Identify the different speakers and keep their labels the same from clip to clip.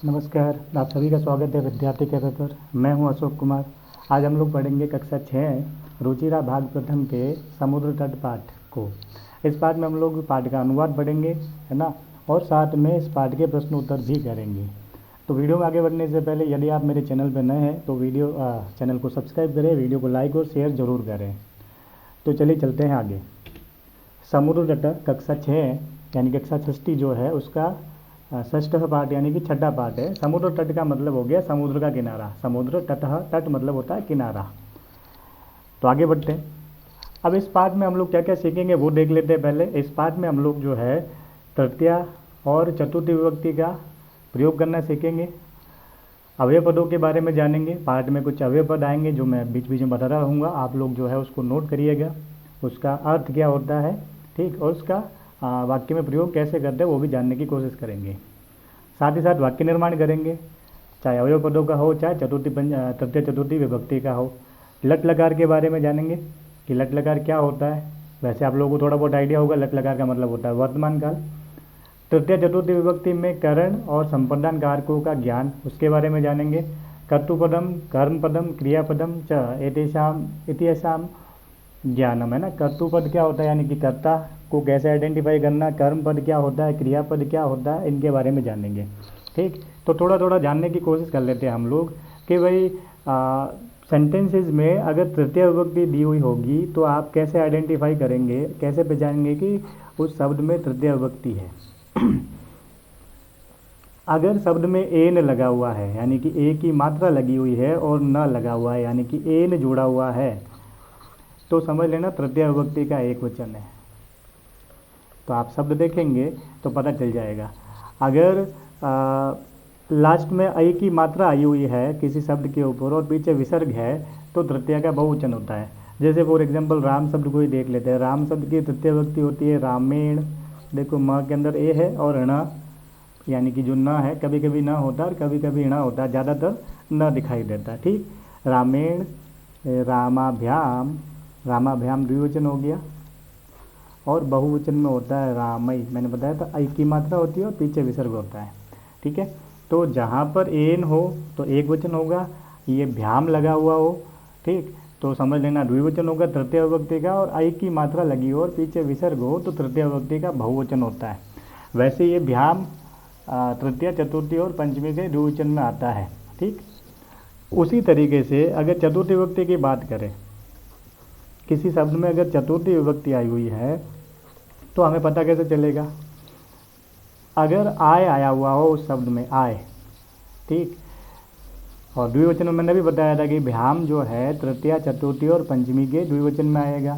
Speaker 1: नमस्कार, आप सभी का स्वागत है विद्यार्थी कैफे पर। मैं हूं अशोक कुमार। आज हम लोग पढ़ेंगे कक्षा 6 रुचिरा भाग प्रथम के समुद्र तट पाठ को। इस पाठ में हम लोग पाठ का अनुवाद पढ़ेंगे, है ना, और साथ में इस पाठ के प्रश्न उत्तर भी करेंगे। तो वीडियो में आगे बढ़ने से पहले यदि आप मेरे चैनल पर नए हैं तो चैनल को सब्सक्राइब करें, वीडियो को लाइक और शेयर ज़रूर करें। तो चलिए चलते हैं आगे। समुद्र तट कक्षा 6 यानी कक्षा षष्ठी जो है उसका षष्ठ पाठ यानी कि छठा पाठ है। समुद्र तट का मतलब हो गया समुद्र का किनारा। समुद्र तट, तट मतलब होता है किनारा। तो आगे बढ़ते हैं। अब इस पाठ में हम लोग क्या क्या सीखेंगे वो देख लेते हैं। पहले इस पाठ में हम लोग जो है तृतीया और चतुर्थी विभक्ति का प्रयोग करना सीखेंगे। अव्यय पदों के बारे में जानेंगे। पाठ में कुछ अव्यय पद आएंगे जो मैं बीच बीच में बताता रहूँगा, आप लोग जो है उसको नोट करिएगा, उसका अर्थ क्या होता है, ठीक, और उसका वाक्य में प्रयोग कैसे करते हैं वो भी जानने की कोशिश करेंगे। साथ ही साथ वाक्य निर्माण करेंगे, चाहे अवयव पदों का हो चाहे तृतीय चतुर्थी विभक्ति का हो। लट लकार के बारे में जानेंगे कि लट लकार क्या होता है। वैसे आप लोगों को थोड़ा बहुत आइडिया होगा, लट लकार का मतलब होता है वर्तमान काल। तृतीय चतुर्थी विभक्ति में करण और संप्रदान कारकों का ज्ञान, उसके बारे में जानेंगे। कर्तुपदम, कर्मपदम, क्रियापदम च एतेषाम इत्येषाम ज्ञानम, है ना। कर्तुपद क्या होता है यानी कि कर्ता को कैसे आइडेंटिफाई करना, कर्म पद क्या होता है, क्रियापद क्या होता है, इनके बारे में जानेंगे। ठीक, तो थोड़ा थोड़ा जानने की कोशिश कर लेते हैं हम लोग कि भाई सेंटेंसेस में अगर तृतीय विभक्ति दी हुई होगी तो आप कैसे आइडेंटिफाई करेंगे, कैसे पहचानेंगे कि उस शब्द में तृतीय विभक्ति है। अगर शब्द में एन लगा हुआ है यानी कि ए की मात्रा लगी हुई है और न लगा हुआ है यानी कि एन जुड़ा हुआ है तो समझ लेना तृतीय विभक्ति का एक वचन है। तो आप शब्द देखेंगे तो पता चल जाएगा। अगर लास्ट में आई की मात्रा आई हुई है किसी शब्द के ऊपर और पीछे विसर्ग है तो तृतीय का बहुवचन होता है। जैसे फॉर एग्जांपल राम शब्द को ही देख लेते हैं। राम शब्द की तृतीय विभक्ति होती है रामेण। देखो म के अंदर ए है और ण यानी कि जो न है, कभी कभी न होता है और कभी कभी ण होता है, ज़्यादातर न दिखाई देता है। ठीक, रामेण, रामाभ्याम, रामाभ्याम द्विवचन हो गया और बहुवचन में होता है रामई। मैंने बताया था आई की मात्रा होती है और पीछे विसर्ग होता है। ठीक है, तो जहाँ पर एन हो तो एक वचन होगा, ये भ्याम लगा हुआ हो, ठीक, तो समझ लेना द्विवचन होगा तृतीय विभक्ति का, और आई की मात्रा लगी हो और पीछे विसर्ग हो तो तृतीय विभक्ति का बहुवचन होता है। वैसे ये भ्याम तृतीय, चतुर्थी और पंचमी के द्विवचन में आता है। ठीक, उसी तरीके से अगर चतुर्थी विभक्ति की बात करें, किसी शब्द में अगर चतुर्थी विभक्ति आई हुई है तो हमें पता कैसे चलेगा। अगर आय आया हुआ हो उस शब्द में आय, ठीक, और द्विवचन में मैंने भी बताया था कि भ्याम जो है तृतीया, चतुर्थी और पंचमी के द्विवचन में आएगा,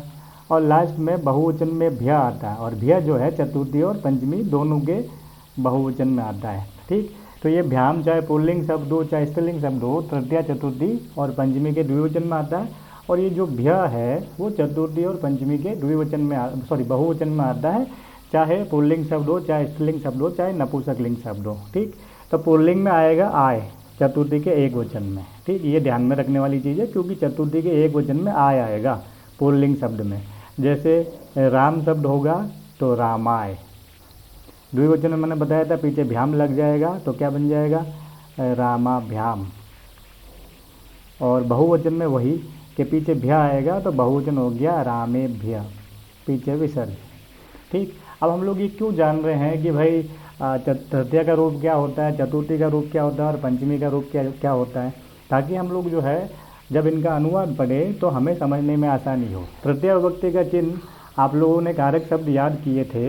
Speaker 1: और लास्ट में बहुवचन में भ्य आता है, और भ्य जो है चतुर्थी और पंचमी दोनों के बहुवचन में आता है। ठीक, तो ये भ्याम चाहे पुल्लिंग शब्द हो चाहे स्त्रीलिंग शब्द हो, तृतीया, चतुर्थी और पंचमी के द्विवचन में आता है, और ये जो भ्य है वो चतुर्थी और पंचमी के द्विवचन में बहुवचन में आता है, चाहे पुल्लिंग शब्द हो चाहे स्त्रीलिंग शब्द हो चाहे नपुंसकलिंग शब्द हो। ठीक, तो पुल्लिंग में आएगा आय, चतुर्थी के एक वचन में। ठीक, ये ध्यान में रखने वाली चीज़ है क्योंकि चतुर्थी के एक वचन में आय आएगा पुल्लिंग शब्द में। जैसे राम शब्द होगा तो रामाय, द्विवचन में मैंने बताया था पीछे भ्याम लग जाएगा तो क्या बन जाएगा, रामाभ्याम, और बहुवचन में वही के पीछे भ्य आएगा तो बहुवचन हो गया रामेभ्य, पीछे विसर्ग। ठीक, अब हम लोग ये क्यों जान रहे हैं कि भाई तृतीय का रूप क्या होता है, चतुर्थी का रूप क्या होता है और पंचमी का रूप क्या क्या होता है, ताकि हम लोग जो है जब इनका अनुवाद पढ़े तो हमें समझने में आसानी हो। तृतीय विभक्ति का चिन्ह आप लोगों ने कारक शब्द याद किए थे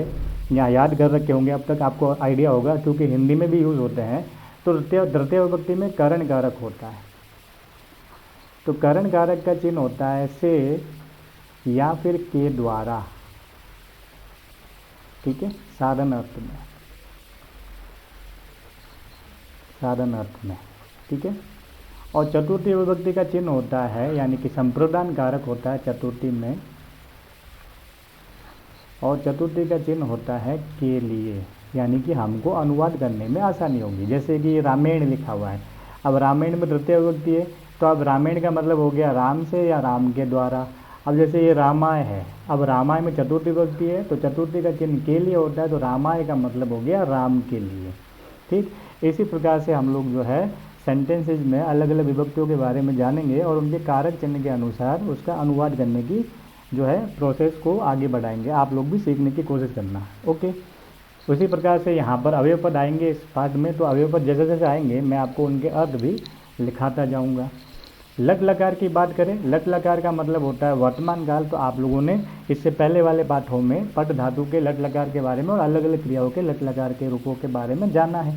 Speaker 1: या याद कर रखे होंगे, अब तक आपको आइडिया होगा क्योंकि हिंदी में भी यूज़ होते हैं। तो तृतीय विभक्ति में करण कारक होता है, तो करण कारक का चिन्ह होता है से या फिर के द्वारा। ठीक है, साधन अर्थ में, साधन अर्थ में। ठीक है, और चतुर्थी विभक्ति का चिन्ह होता है यानी कि संप्रदान कारक होता है चतुर्थी में, और चतुर्थी का चिन्ह होता है के लिए, यानी कि हमको अनुवाद करने में आसानी होगी। जैसे कि रामायण लिखा हुआ है, अब रामायण में तृतीय विभक्ति है तो अब रामायण का मतलब हो गया राम से या राम के द्वारा। अब जैसे ये रामाय है, अब रामाय में चतुर्थी विभक्ति है तो चतुर्थी का चिन्ह के लिए होता है, तो रामाय का मतलब हो गया राम के लिए। ठीक, इसी प्रकार से हम लोग जो है सेंटेंसेज में अलग अलग विभक्तियों के बारे में जानेंगे और उनके कारक चिन्ह के अनुसार उसका अनुवाद करने की जो है प्रोसेस को आगे बढ़ाएंगे। आप लोग भी सीखने की कोशिश करना। ओके, उसी प्रकार से यहाँ पर अवयव पद आएंगे इस पाठ में, तो अवयव पद जैसे जैसे आएंगे मैं आपको उनके अर्थ भी लिखाता जाऊँगा। लट लकार की बात करें, लट लकार का मतलब होता है वर्तमान काल। तो आप लोगों ने इससे पहले वाले पाठों में पट धातु के लट लकार के बारे में और अलग अलग क्रियाओं के लट लकार के रूपों के बारे में जाना है।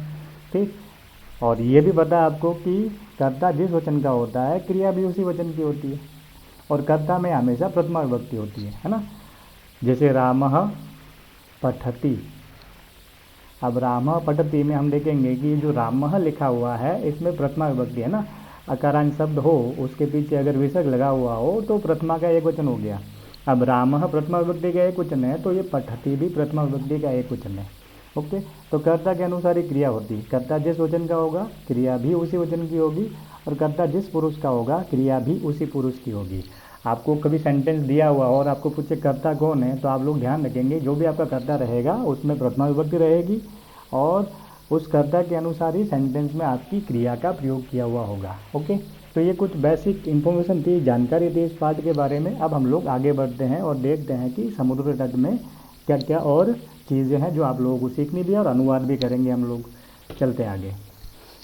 Speaker 1: ठीक, और ये भी पता है आपको कि कर्ता जिस वचन का होता है क्रिया भी उसी वचन की होती है, और कर्ता में हमेशा प्रथमा विभक्ति होती है ना। जैसे रामः पठति, अब रामः पठति में हम देखेंगे कि जो रामः लिखा हुआ है इसमें प्रथमा विभक्ति है ना। अकारांत शब्द हो उसके पीछे अगर विसर्ग लगा हुआ हो तो प्रथमा का एक वचन हो गया। अब रामः प्रथमा विभक्ति का एक वचन है तो ये पठति भी प्रथमा विभक्ति का एक वचन है। ओके, तो कर्ता के अनुसार ही क्रिया होती है। कर्ता जिस वचन का होगा क्रिया भी उसी वचन की होगी, और कर्ता जिस पुरुष का होगा क्रिया भी उसी पुरुष की होगी। आपको कभी सेंटेंस दिया हुआ और आपको पूछे कर्ता कौन है, तो आप लोग ध्यान रखेंगे जो भी आपका कर्ता रहेगा उसमें प्रथमा विभक्ति रहेगी, और उस कर्ता के अनुसार ही सेंटेंस में आपकी क्रिया का प्रयोग किया हुआ होगा। ओके, तो ये कुछ बेसिक इन्फॉर्मेशन थी, जानकारी थी इस पाठ के बारे में। अब हम लोग आगे बढ़ते हैं और देखते हैं कि समुद्र तट में क्या क्या और चीज़ें हैं जो आप लोगों को सीखनी भी है, और अनुवाद भी करेंगे हम लोग। चलते हैं आगे।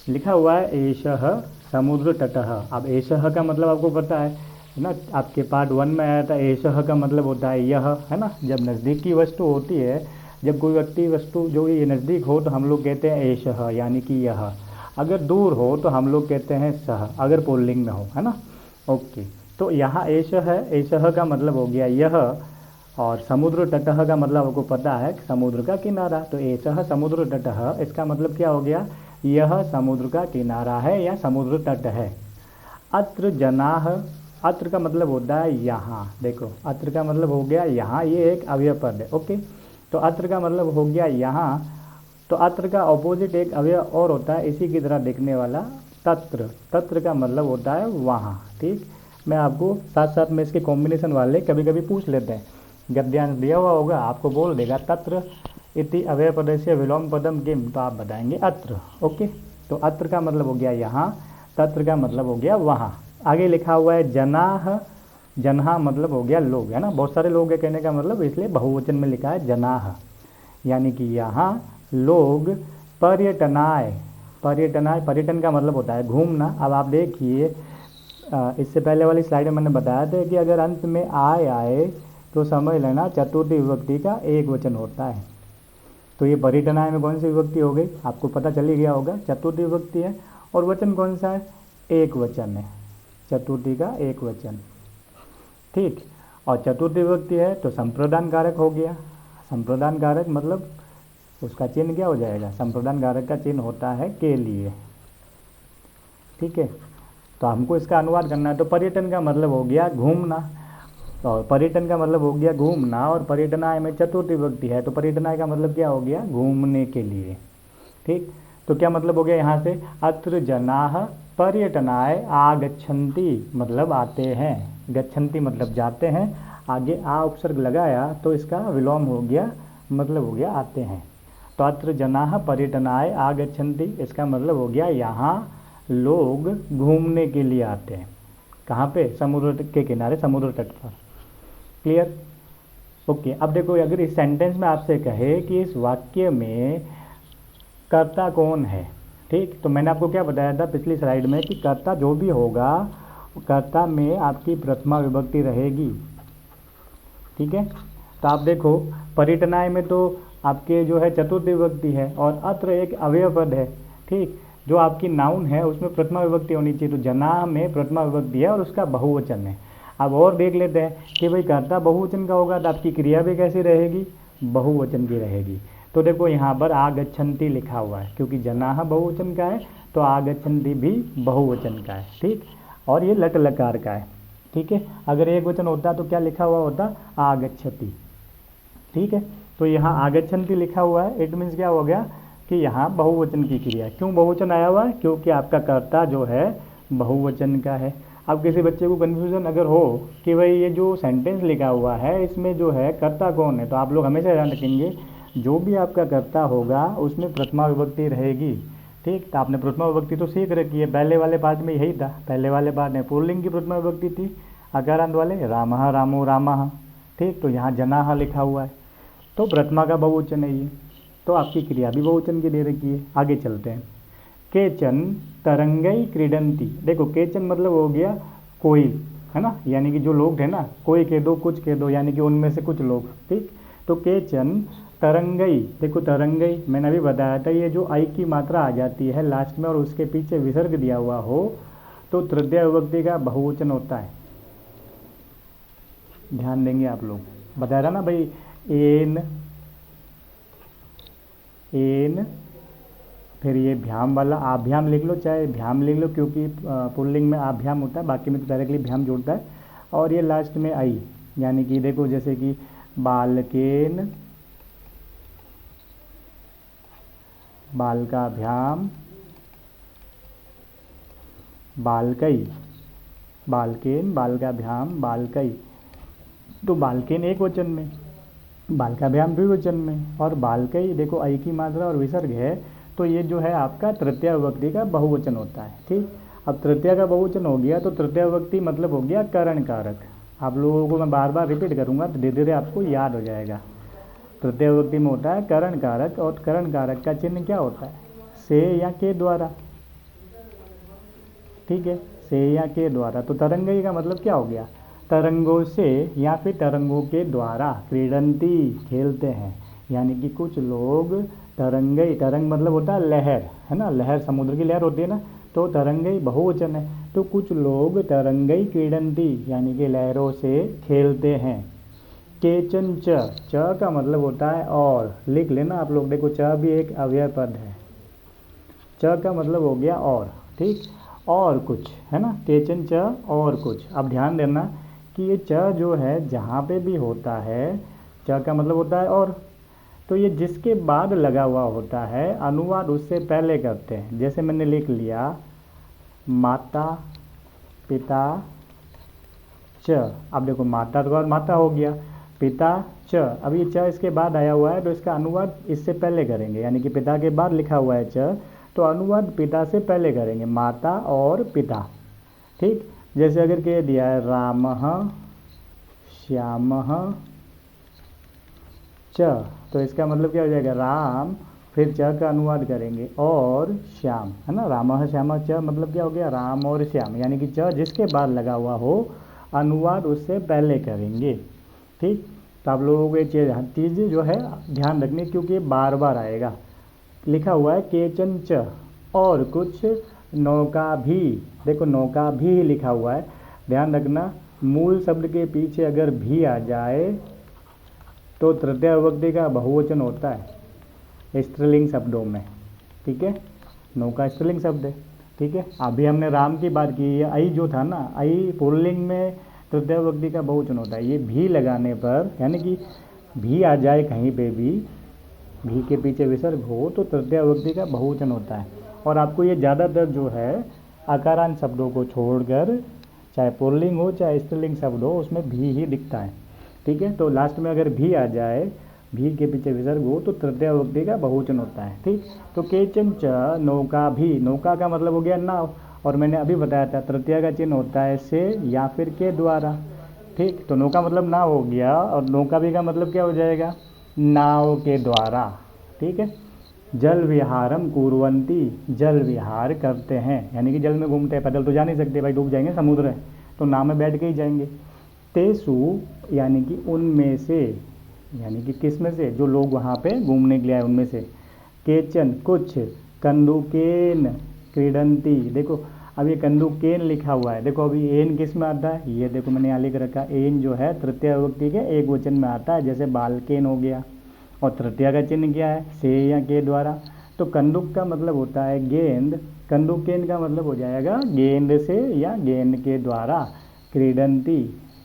Speaker 1: लिखा हुआ है एषः समुद्र तटः। अब एषः का मतलब आपको पता है ना, आपके पार्ट 1 में आया था। एषः का मतलब होता है यह, है ना। जब नज़दीक की वस्तु होती है, जब कोई व्यक्ति वस्तु जो ये नज़दीक हो तो हम लोग कहते हैं एषः, यानी कि यह। अगर दूर हो तो हम लोग कहते हैं सह, अगर पुल्लिंग में हो, है ना। ओके, तो यहाँ एषः है, एषः का मतलब हो गया यह, और समुद्र तटः का मतलब आपको पता है समुद्र का किनारा। तो एषः समुद्र तटः, इसका मतलब क्या हो गया, यह समुद्र का किनारा है या समुद्र तट है। अत्र जनाः, अत्र का मतलब होता है यहाँ। देखो अत्र का मतलब हो गया यहाँ, ये एक अवयव पद है। ओके, तो अत्र का मतलब हो गया यहाँ। तो अत्र का ऑपोजिट एक अवयव और होता है इसी की तरह देखने वाला, तत्र। तत्र का मतलब होता है वहाँ। ठीक, मैं आपको साथ साथ में इसके कॉम्बिनेशन वाले कभी कभी पूछ लेते हैं। गद्यांश दिया हुआ होगा, आपको बोल देगा तत्र इति अवयव पदस्य विलोम पदम किम, तो आप बताएंगे अत्र। ओके, तो अत्र का मतलब हो गया यहाँ, तत्र का मतलब हो गया वहाँ। आगे लिखा हुआ है जनाः, जनाः मतलब हो गया लोग, है ना। बहुत सारे लोग है कहने का मतलब, इसलिए बहुवचन में लिखा है जनाः, यानी कि यहाँ लोग पर्यटनाय। पर्यटनाय, पर्यटन का मतलब होता है घूमना। अब आप देखिए इससे पहले वाली स्लाइड में मैंने बताया था कि अगर अंत में आय आए तो समझ लेना चतुर्थी विभक्ति का एक वचन होता है। तो ये पर्यटनाय में कौन सी विभक्ति हो गई, आपको पता चल ही गया होगा, चतुर्थी विभक्ति है। और वचन कौन सा है, एक वचन है, चतुर्थी का एक वचन। ठीक, और चतुर्थी विभक्ति है तो संप्रदान कारक हो गया। संप्रदान कारक मतलब उसका चिन्ह क्या हो जाएगा, संप्रदान कारक का चिन्ह होता है के लिए। ठीक है, तो हमको इसका अनुवाद करना है। तो पर्यटन का मतलब हो गया घूमना, और पर्यटन का मतलब हो गया घूमना, और पर्यटनाय में चतुर्थी विभक्ति है तो पर्यटनाय का मतलब क्या हो गया, घूमने के लिए। ठीक, तो क्या मतलब हो गया यहाँ से, अत्र जनाः पर्यटनाय आगच्छन्ति मतलब आते हैं, गच्छन्ति मतलब जाते हैं, आगे आ उपसर्ग लगाया तो इसका विलोम हो गया, मतलब हो गया आते हैं। तो अत्र जनाः पर्यटनाय आगच्छन्ति, इसका मतलब हो गया यहाँ लोग घूमने के लिए आते हैं। कहाँ पे, समुद्र के किनारे, समुद्र तट पर। क्लियर। ओके, अब देखो अगर इस सेंटेंस में आपसे कहे कि इस वाक्य में कर्ता कौन है, ठीक, तो मैंने आपको क्या बताया था पिछली स्लाइड में कि कर्ता जो भी होगा कर्ता में आपकी प्रथमा विभक्ति रहेगी। ठीक है, तो आप देखो पर्यटनाय में तो आपके जो है चतुर्थी विभक्ति है, और अत्र एक अवयव पद है। ठीक, जो आपकी नाउन है उसमें प्रथमा विभक्ति होनी चाहिए। तो जनाः में प्रथमा विभक्ति है और उसका बहुवचन है। अब और देख लेते हैं कि भाई कर्ता बहुवचन का होगा तो आपकी क्रिया भी कैसी रहेगी, बहुवचन की रहेगी। तो देखो यहाँ पर आगच्छन्ति लिखा हुआ है, क्योंकि जनाः बहुवचन का है तो आगच्छन्ति भी बहुवचन का है। ठीक, और ये लट लकार का है। ठीक है, अगर एक वचन होता तो क्या लिखा हुआ होता, आगच्छति। ठीक है, तो यहाँ आगच्छन्ति लिखा हुआ है, इट मीन्स क्या हो गया कि यहाँ बहुवचन की क्रिया। क्यों बहुवचन आया हुआ है, क्योंकि आपका कर्ता जो है बहुवचन का है। अब किसी बच्चे को कन्फ्यूजन अगर हो कि भाई ये जो सेंटेंस लिखा हुआ है इसमें जो है कर्ता कौन है, तो आप लोग हमेशा ध्यान रखेंगे जो भी आपका कर्ता होगा उसमें प्रथमा विभक्ति रहेगी। ठीक, तो आपने प्रथमा विभक्ति तो सीख रखी है, पहले वाले पार्ट में यही था। पहले वाले पार्ट में पुल्लिंग की प्रथमा विभक्ति थी, अकारांत वाले रामः रामो रामः। ठीक, तो यहाँ जनाः लिखा हुआ है, तो प्रथमा का बहुवचन है ये, तो आपकी क्रिया भी बहुवचन की दे रखी है। आगे चलते हैं। केचन तरंगई क्रीडंती, देखो केचन मतलब हो गया कोई, है ना, यानी कि जो लोग हैं ना, कोई कह दो कुछ कह दो, यानी कि उनमें से कुछ लोग। ठीक, तो केचन तरंगई, देखो तरंगई मैंने अभी बताया था, ये जो आई की मात्रा आ जाती है लास्ट में और उसके पीछे विसर्ग दिया हुआ हो तो तृतीय विभक्ति का बहुवचन होता है। ध्यान देंगे आप लोग, बताया था ना भाई, एन एन, फिर ये भ्याम वाला आभ्याम लिख लो, चाहे भ्याम लिख लो, क्योंकि पुल्लिंग में आभ्याम होता है, बाकी में तो डायरेक्टली भ्याम जोड़ता है। और ये लास्ट में आई, यानी कि देखो जैसे कि बालकेन, बालकाभ्याम, बालकई, बालकेन, बालकाभ्याम, बालकई, तो बालकेन एक वचन में, बालकाभ्याम द्विवचन में, और बालकई देखो आई की मात्रा और विसर्ग है, तो ये जो है आपका तृतीय विभक्ति का बहुवचन होता है। ठीक, अब तृतीय का बहुवचन हो गया तो तृतीय विभक्ति मतलब हो गया करण कारक। आप लोगों को मैं बार बार रिपीट करूंगा तो धीरे धीरे आपको याद हो जाएगा। तृतीय विभक्ति में होता है करण कारक, और करण कारक का चिन्ह क्या होता है, से या के द्वारा। ठीक है, से या के द्वारा, तो तरंगई का मतलब क्या हो गया, तरंगों से या फिर तरंगों के द्वारा, क्रीडंती खेलते हैं, यानी कि कुछ लोग तरंगई, तरंग मतलब होता है लहर, है ना, लहर समुद्र की लहर होती है ना, तो तरंगई बहुवचन है, तो कुछ लोग तरंगई क्रीडंती यानी कि लहरों से खेलते हैं। केचन च, च का मतलब होता है और, लिख लेना आप लोग, देखो च भी एक अव्यय पद है, च का मतलब हो गया और। ठीक, और कुछ, है ना, केचन च और कुछ। अब ध्यान देना कि ये च जो है जहाँ पे भी होता है, च का मतलब होता है और, तो ये जिसके बाद लगा हुआ होता है अनुवाद उससे पहले करते हैं। जैसे मैंने लिख लिया माता पिता च, अब देखो माता तो बाद माता हो गया, पिता च, अब ये च इसके बाद आया हुआ है तो इसका अनुवाद इससे पहले करेंगे, यानी कि पिता के बाद लिखा हुआ है च, तो अनुवाद पिता से पहले करेंगे, माता और पिता। ठीक, जैसे अगर कह दिया है रामः श्यामः च, तो इसका मतलब क्या हो जाएगा, राम, फिर च का अनुवाद करेंगे और श्याम, है ना, रामः श्यामः च मतलब क्या हो गया, राम और श्याम, यानी कि च जिसके बाद लगा हुआ हो अनुवाद उससे पहले करेंगे। ठीक, तो आप लोगों को ये चीज़ जो है ध्यान रखनी, क्योंकि बार बार आएगा। लिखा हुआ है केचन च और कुछ, नौका भी, देखो नौका भी लिखा हुआ है, ध्यान रखना मूल शब्द के पीछे अगर भी आ जाए तो तृतीय विभक्ति का बहुवचन होता है स्त्रीलिंग शब्दों में। ठीक है, नौका स्त्रीलिंग शब्द है। ठीक है, अभी हमने राम की बात की, ये आई जो था ना, आई पुल्लिंग में तृतीय विभक्ति का बहुवचन होता है। ये भी लगाने पर, यानी कि भी आ जाए कहीं पे भी, भी के पीछे विसर्ग हो तो तृतीय विभक्ति का बहुवचन होता है। और आपको ये ज़्यादातर जो है आकारांत शब्दों को छोड़कर, चाहे पुल्लिंग हो चाहे स्त्रीलिंग शब्द हो, उसमें भी ही दिखता है। ठीक है, तो लास्ट में अगर भी आ जाए, भी के पीछे विसर्ग हो तो तृतीय विभक्ति का बहुवचन होता है। ठीक, तो केचन च नौका भी, नौका का मतलब हो गया नाव, और मैंने अभी बताया था तृतीय का चिन्ह होता है से या फिर के द्वारा। ठीक, तो नौका मतलब नाव हो गया, और नौका भी का मतलब क्या हो जाएगा, नाव के द्वारा। ठीक है, जल विहारम कुर्वन्ति, जल विहार करते हैं, यानी कि जल में घूमते हैं, पैदल तो जा नहीं सकते भाई, डूब जाएंगे, समुद्र है, तो नाव में बैठ के ही जाएंगे। तेसु यानी कि उनमें से, यानी कि किस में से, जो लोग वहाँ पे घूमने के लिए आए उनमें से। केचन कुछ, कंदुकेन क्रीडंती, देखो अब ये कंदुकेन लिखा हुआ है, देखो अभी एन किस में आता है, ये देखो मैंने यहाँ लिख रखा, एन जो है तृतीय विभक्ति के एक वचन में आता है, जैसे बालकेन हो गया, और तृतीय का चिन्ह क्या है, से या के द्वारा। तो कंदुक का मतलब होता है गेंद, कंदुकेन का मतलब हो जाएगा गेंद से या गेंद के द्वारा। क्रीडंती,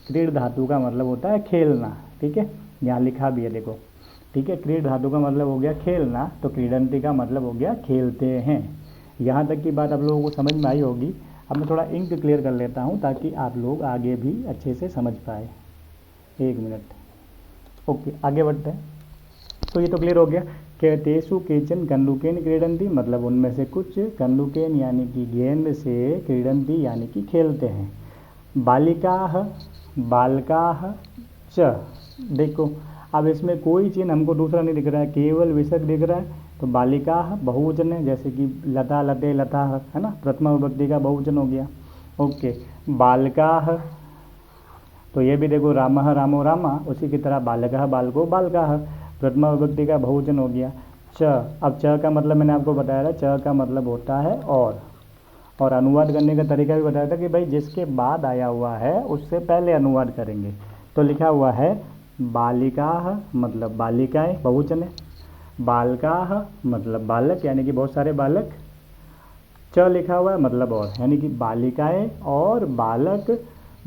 Speaker 1: क्रीड धातु का मतलब होता है खेलना। ठीक है, यहाँ लिखा भी है देखो। ठीक है, क्रीड धातु का मतलब हो गया खेलना, तो क्रीडंती का मतलब हो गया खेलते हैं। यहाँ तक की बात आप लोगों को समझ में आई होगी। अब मैं थोड़ा इंक क्लियर कर लेता हूँ ताकि आप लोग आगे भी अच्छे से समझ पाए। एक मिनट, ओके आगे बढ़ते हैं। तो ये तो क्लियर हो गया, के तेसु केचन कन्दुकेन क्रीडन्ति, मतलब उनमें से कुछ कन्दुकेन यानी कि गेंद से क्रीडन्ति यानी कि खेलते हैं। बालिकाः बालकाः च, देखो अब इसमें कोई चिन्ह हमको दूसरा नहीं दिख रहा है, केवल विसर्ग दिख रहा है। तो बालिकाः बहुवचन है, जैसे कि लता लते लताः, है ना, प्रथमा विभक्ति का बहुवचन हो गया। ओके, बालकाः, तो ये भी देखो रामः रामो रामा, उसी की तरह बालकः बालको बालकाः, प्रथमा विभक्ति का बहुवचन हो गया। च, अब च का मतलब मैंने आपको बताया था, च का मतलब होता है और अनुवाद करने का तरीका भी बताया था कि भाई जिसके बाद आया हुआ है उससे पहले अनुवाद करेंगे। तो लिखा हुआ है बालिकाः मतलब बालिकाएं बहुवचन है, बालकाः मतलब बालक यानी कि बहुत सारे बालक, च लिखा हुआ है मतलब और, यानी कि बालिकाएं और बालक,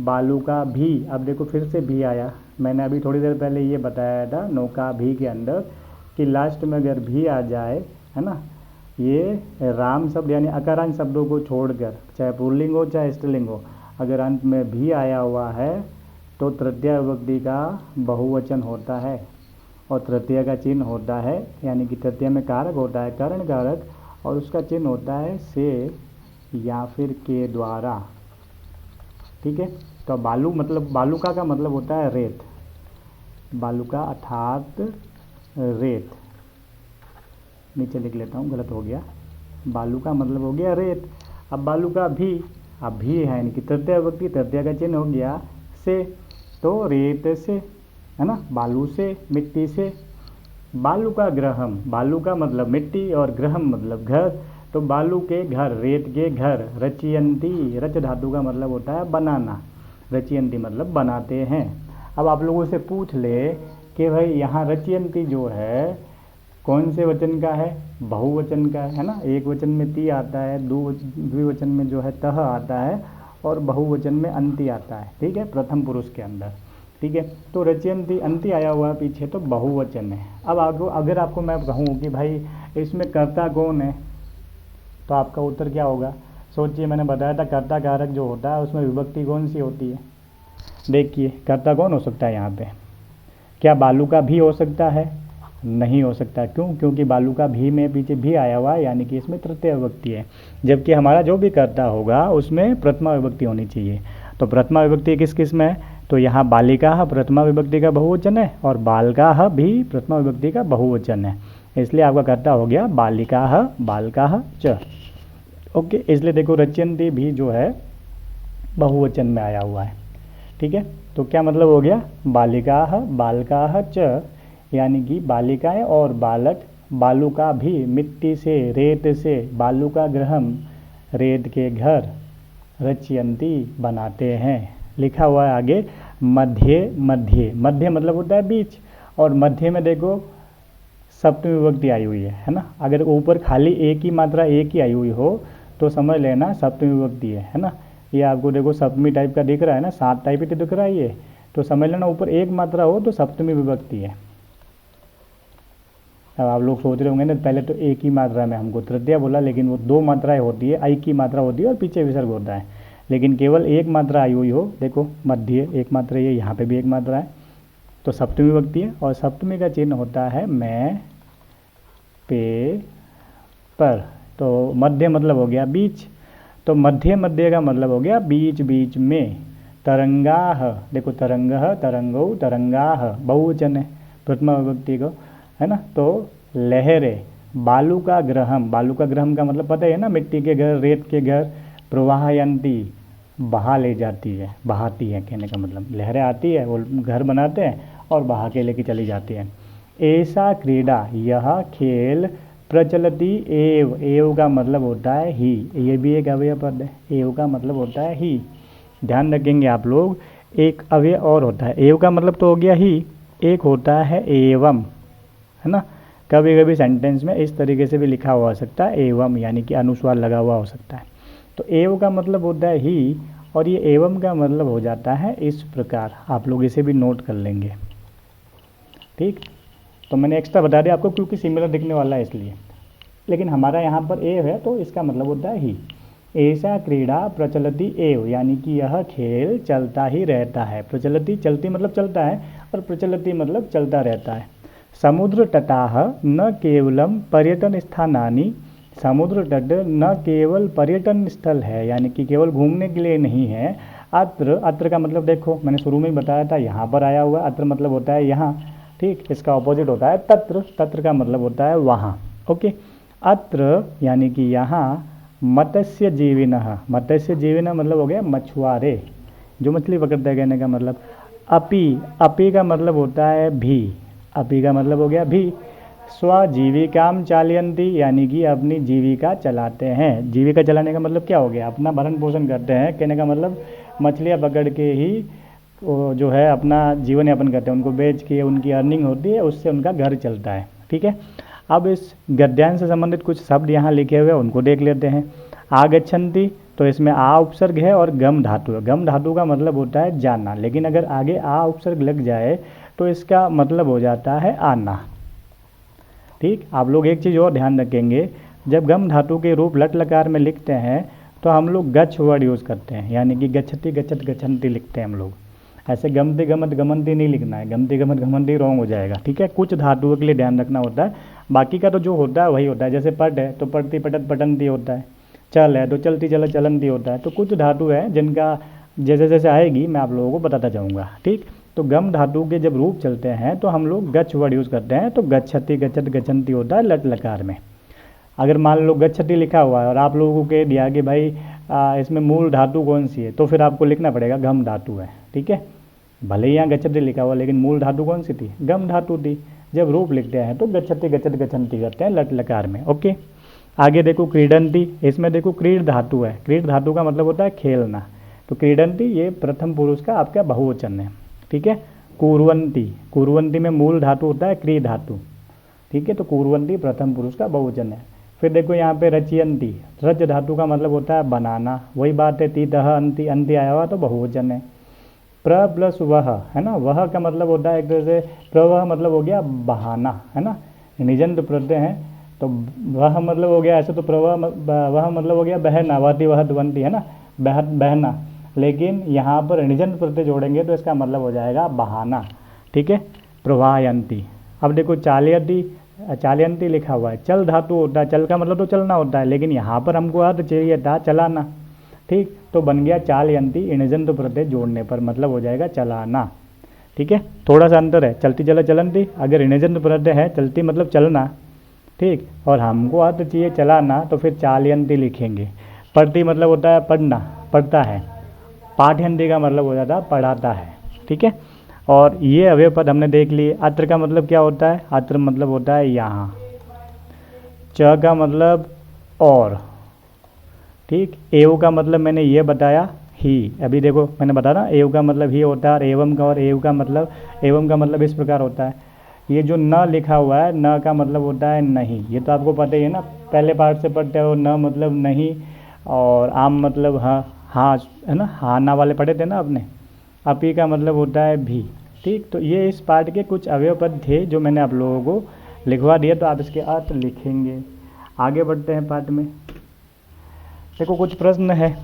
Speaker 1: बालुका भी। अब देखो फिर से भी आया, मैंने अभी थोड़ी देर पहले ये बताया था नौका भी के अंदर कि लास्ट में अगर भी आ जाए, है ना, ये राम शब्द यानी अकारांत शब्दों को छोड़कर, चाहे पुल्लिंग हो चाहे स्त्रीलिंग हो, अगर अंत में भी आया हुआ है तो तृतीया विभक्ति का बहुवचन होता है और तृतीया का चिन्ह होता है, यानी कि तृतीया में कारक होता है करण कारक, और उसका चिन्ह होता है से या फिर के द्वारा। ठीक है, तो बालू मतलब बालुका का मतलब होता है रेत, बालुका अर्थात रेत, नीचे लिख लेता हूँ गलत हो गया, बालुका मतलब हो गया रेत। अब बालुका भी, अब भी है यानी कि तृतीया विभक्ति, तृतीया का चिन्ह हो गया से, तो रेत से, है ना, बालू से, मिट्टी से। बालू का ग्रहम, बालू का मतलब मिट्टी और ग्रहम मतलब घर, तो बालू के घर, रेत के घर। रचयंती, रच धातु का मतलब होता है बनाना, रचयंती मतलब बनाते हैं। अब आप लोगों से पूछ ले कि भाई यहाँ रचयंती जो है कौन से वचन का है, बहुवचन का है ना, एक वचन में ती आता है, द्विवचन में जो है तह आता है और बहुवचन में अंति आता है। ठीक है, प्रथम पुरुष के अंदर। ठीक है, तो रचयंती अंति आया हुआ पीछे तो बहुवचन है। अब आपको अगर आपको मैं कहूँ कि भाई इसमें कर्ता कौन है, तो आपका उत्तर क्या होगा? सोचिए, मैंने बताया था कर्ता कारक जो होता है उसमें विभक्ति कौन सी होती है। देखिए कर्ता कौन हो सकता है यहाँ पे, क्या बालू का भी हो सकता है? नहीं हो सकता। क्यों? क्योंकि बालू का भी में पीछे भी आया हुआ है, यानी कि इसमें तृतीय विभक्ति है, जबकि हमारा जो भी कर्ता होगा उसमें प्रथमा विभक्ति होनी चाहिए। तो प्रथमा विभक्ति किस किस में है? तो यहाँ बालिका प्रथमा विभक्ति का बहुवचन है और बालका भी प्रथमा विभक्ति का बहुवचन है, इसलिए आपका कर्ता हो गया बालिका बालका च। ओके, इसलिए देखो रचयंती भी जो है बहुवचन में आया हुआ है। ठीक है, तो क्या मतलब हो गया? बालिका बालका च, यानी कि बालिकाएं और बालक बालू का भी, मिट्टी से, रेत से, बालू का ग्रहम, रेत के घर, रचयंती बनाते हैं। लिखा हुआ है आगे मध्य, मध्य, मध्य मतलब होता है बीच, और मध्य में देखो सप्तमी विभक्ति आई हुई है ना। अगर ऊपर खाली एक ही मात्रा एक ही आई हुई हो तो समझ लेना सप्तमी विभक्ति है ना। ये आपको देखो सप्तमी टाइप का दिख रहा है ना, 7 टाइप ही दिख रहा है ये, तो समझ लेना ऊपर एक मात्रा हो तो सप्तमी विभक्ति है। अब आप लोग सोच रहे होंगे ना पहले तो एक ही मात्रा में हमको तृतीया बोला, लेकिन वो 2 मात्राएं होती है, आई की मात्रा होती है और पीछे विसर्ग होता है, लेकिन केवल एक मात्रा आई हुई हो, देखो मध्य एक मात्रा, ये यहाँ पे भी एक मात्रा है, तो सप्तमी विभक्ति है। और सप्तमी का चिन्ह होता है मैं, पे, पर, तो मध्य मतलब हो गया बीच, तो मध्य मध्य का मतलब हो गया बीच बीच में। तरंगाह, देखो तरंगः, तरंगौ, तरंगाह बहुवचन है प्रथमा विभक्ति को, है ना। तो लहरें, बालू का ग्रहम, बालू का ग्रहम का मतलब पता है ना, मिट्टी के घर, रेत के घर, प्रवाहयंती बहा ले जाती है, बहाती है, कहने का मतलब लहरें आती है वो घर बनाते हैं और बहा के लेके चली जाती है। ऐसा क्रीड़ा, यह खेल, प्रचलती एव, एव का मतलब होता है ही, ये भी एक अव्यय पद है, एव का मतलब होता है ही, ध्यान रखेंगे आप लोग। एक अव्यय और होता है, एव का मतलब तो हो गया ही, एक होता है एवं, है ना। कभी कभी सेंटेंस में इस तरीके से भी लिखा हुआ हो सकता है एवं, यानी कि अनुस्वार लगा हुआ हो सकता है। तो एव का मतलब होता है ही और ये एवं का मतलब हो जाता है इस प्रकार, आप लोग इसे भी नोट कर लेंगे। ठीक, तो मैंने एक्स्ट्रा बता दिया आपको क्योंकि सिमिलर दिखने वाला है इसलिए, लेकिन हमारा यहाँ पर एव है तो इसका मतलब होता है ही। ऐसा क्रीड़ा प्रचलती एव, यानी कि यह खेल चलता ही रहता है। प्रचलती, चलती मतलब चलता है, और प्रचलती मतलब चलता रहता है। समुद्र तटाः न केवलम पर्यटन स्थानानि, समुद्र तट न केवल पर्यटन स्थल है यानी कि केवल घूमने के लिए नहीं है। अत्र, अत्र का मतलब देखो मैंने शुरू में ही बताया था, यहाँ पर आया हुआ। अत्र मतलब होता है यहाँ, ठीक। इसका ऑपोजिट होता है तत्र, तत्र का मतलब होता है वहाँ। ओके, अत्र यानी कि यहाँ मत्स्य जीविनः, मत्स्य जीविनः मतलब हो गया मछुआरे, जो मछली पकड़ते हैं कहने का मतलब। अपि, अपि का मतलब होता है भी, अपि का मतलब हो गया भी। स्वजीविकाम चालयन्ति यानी कि अपनी जीविका चलाते हैं। जीविका चलाने का मतलब क्या हो गया, अपना भरण पोषण करते हैं कहने का मतलब। मछलियाँ पकड़ के ही वो जो है अपना जीवन यापन करते हैं, उनको बेच के उनकी अर्निंग होती है, उससे उनका घर चलता है, ठीक है। अब इस गद्यांश से संबंधित कुछ शब्द यहाँ लिखे हुए हैं, उनको देख लेते हैं। आगच्छन्ति, तो इसमें आ उपसर्ग है और गम धातु है। गम धातु का मतलब होता है जाना, लेकिन अगर आगे आ उपसर्ग लग जाए तो इसका मतलब हो जाता है आना, ठीक। आप लोग एक चीज़ और ध्यान रखेंगे, जब गम धातु के रूप लट लकार में लिखते हैं तो हम लोग गच्छ वर्ड यूज़ करते हैं, यानी कि गच्छति गच्छत गच्छन्ति लिखते हैं हम लोग। ऐसे गमति गमत गमनती नहीं लिखना है, गमति गमत गमनती रॉन्ग हो जाएगा, ठीक है। कुछ धातुओं के लिए ध्यान रखना होता है, बाकी का तो जो होता है वही होता है। जैसे पट है तो पढ़ती पटत पटनती होता है, चल है तो चलती चलत चलनती होता है। तो कुछ धातु है जिनका जैसे जैसे आएगी मैं आप लोगों को बताता जाऊँगा, ठीक। तो गम धातु के जब रूप चलते हैं तो हम लोग गच्छ वर्ड यूज़ करते हैं, तो गच्छति गच्छत गच्छन्ति होता है लट लकार में। अगर मान लो गच्छति लिखा हुआ है और आप लोगों को कह दिया कि भाई इसमें मूल धातु कौन सी है, तो फिर आपको लिखना पड़ेगा गम धातु है, ठीक है। भले ही यहाँ गच्छति लिखा हुआ लेकिन मूल धातु कौन सी थी, गम धातु थी। जब रूप लिखते हैं तो गच्छति गच्छत गच्छन्ति करते हैं लट लकार में। ओके, आगे देखो क्रीडंती, इसमें देखो क्रीड धातु है। क्रीड धातु का मतलब होता है खेलना, तो क्रीडंती ये प्रथम पुरुष का आपका बहुवचन है, ठीक है। कुर्वन्ति, कुर्वन्ति में मूल धातु होता है क्री धातु, ठीक है। तो कुर्वन्ति प्रथम पुरुष का बहुवचन है। फिर देखो यहाँ पे रचयन्ति, रच धातु का मतलब होता है बनाना, वही बात है तीतः अंति, अंति आया हुआ तो बहुवचन है। प्र प्लस वह है ना, वह का मतलब होता है एक तरह से प्रवह मतलब हो गया बहाना, है ना। निजंत प्रत्यय है तो वह मतलब हो गया ऐसे, तो प्रवह वह मतलब हो गया बहना, वहती वह ध्वंती है ना, बहना। लेकिन यहाँ पर निजंत प्रत्यय जोड़ेंगे तो इसका मतलब हो जाएगा बहाना, ठीक है। प्रवाहयंती। अब देखो चालयति, चालयंती लिखा हुआ है, चल धातु होता है, चल का मतलब तो चलना होता है, लेकिन यहाँ पर हमको अर्थ चाहिए था चलाना, ठीक। तो बन गया चालयंती इणजंत प्रत्यय जोड़ने पर मतलब हो जाएगा चलाना, ठीक है। थोड़ा सा अंतर है, चलती चला चलनती, अगर इणजंत प्रत्यय है चलती मतलब चलना, ठीक, और हमको अर्थ चाहिए चलाना तो फिर चालयंती लिखेंगे। पढ़ती मतलब होता है पढ़ना, पढ़ता है। पाठयंती का मतलब हो जाता है पढ़ाता है, ठीक है। और ये अवयव पद हमने देख लिए। अत्र का मतलब क्या होता है, अत्र मतलब होता है यहाँ। च का मतलब और, ठीक। एव का मतलब मैंने ये बताया ही, अभी देखो मैंने बताया ना एव का मतलब ही होता है, और एवं का और एव का मतलब, एवं का मतलब इस प्रकार होता है। ये जो न लिखा हुआ है, न का मतलब होता है नहीं, ये तो आपको पता ही है ना, पहले पार्ट से पढ़ते हो। न मतलब नहीं, और आम मतलब हाँ, हाँ है ना, हाँ ना वाले पढ़े थे ना आपने। अपी का मतलब होता है भी, ठीक। तो ये इस पार्ट के कुछ अवयव पद थे जो मैंने आप लोगों को लिखवा दिया, तो आप इसके अर्थ लिखेंगे। आगे बढ़ते हैं पार्ट में। देखो कुछ प्रश्न है,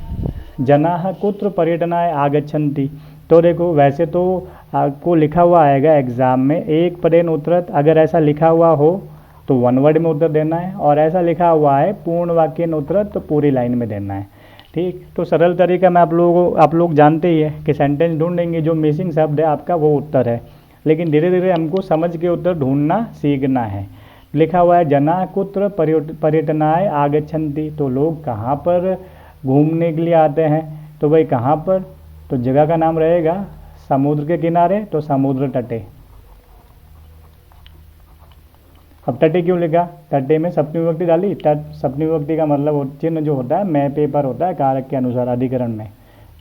Speaker 1: जनाः कुत्र पर्यटनाय आगच्छन्ति। तो देखो वैसे तो आपको लिखा हुआ आएगा एग्जाम में एक पदेन उत्तरत, अगर ऐसा लिखा हुआ हो तो वन वर्ड में उत्तर देना है, और ऐसा लिखा हुआ है पूर्ण वाक्य उत्तरत तो पूरी लाइन में देना है, ठीक। तो सरल तरीका मैं आप लोग जानते ही है कि सेंटेंस ढूंढेंगे, जो मिसिंग शब्द है आपका वो उत्तर है, लेकिन धीरे धीरे हमको समझ के उत्तर ढूंढना सीखना है। लिखा हुआ है जनाः कुत्र पर्यटनाय आगच्छन्ति, तो लोग कहाँ पर घूमने के लिए आते हैं, तो भाई कहाँ पर, तो जगह का नाम रहेगा समुद्र के किनारे, तो समुद्र तटे। अब तटे क्यों लिखा, तटे में सप्तमी विभक्ति डाली, तट सप्तमी विभक्ति का मतलब चिन्ह जो होता है मैं पे पर होता है कारक के अनुसार अधिकरण में,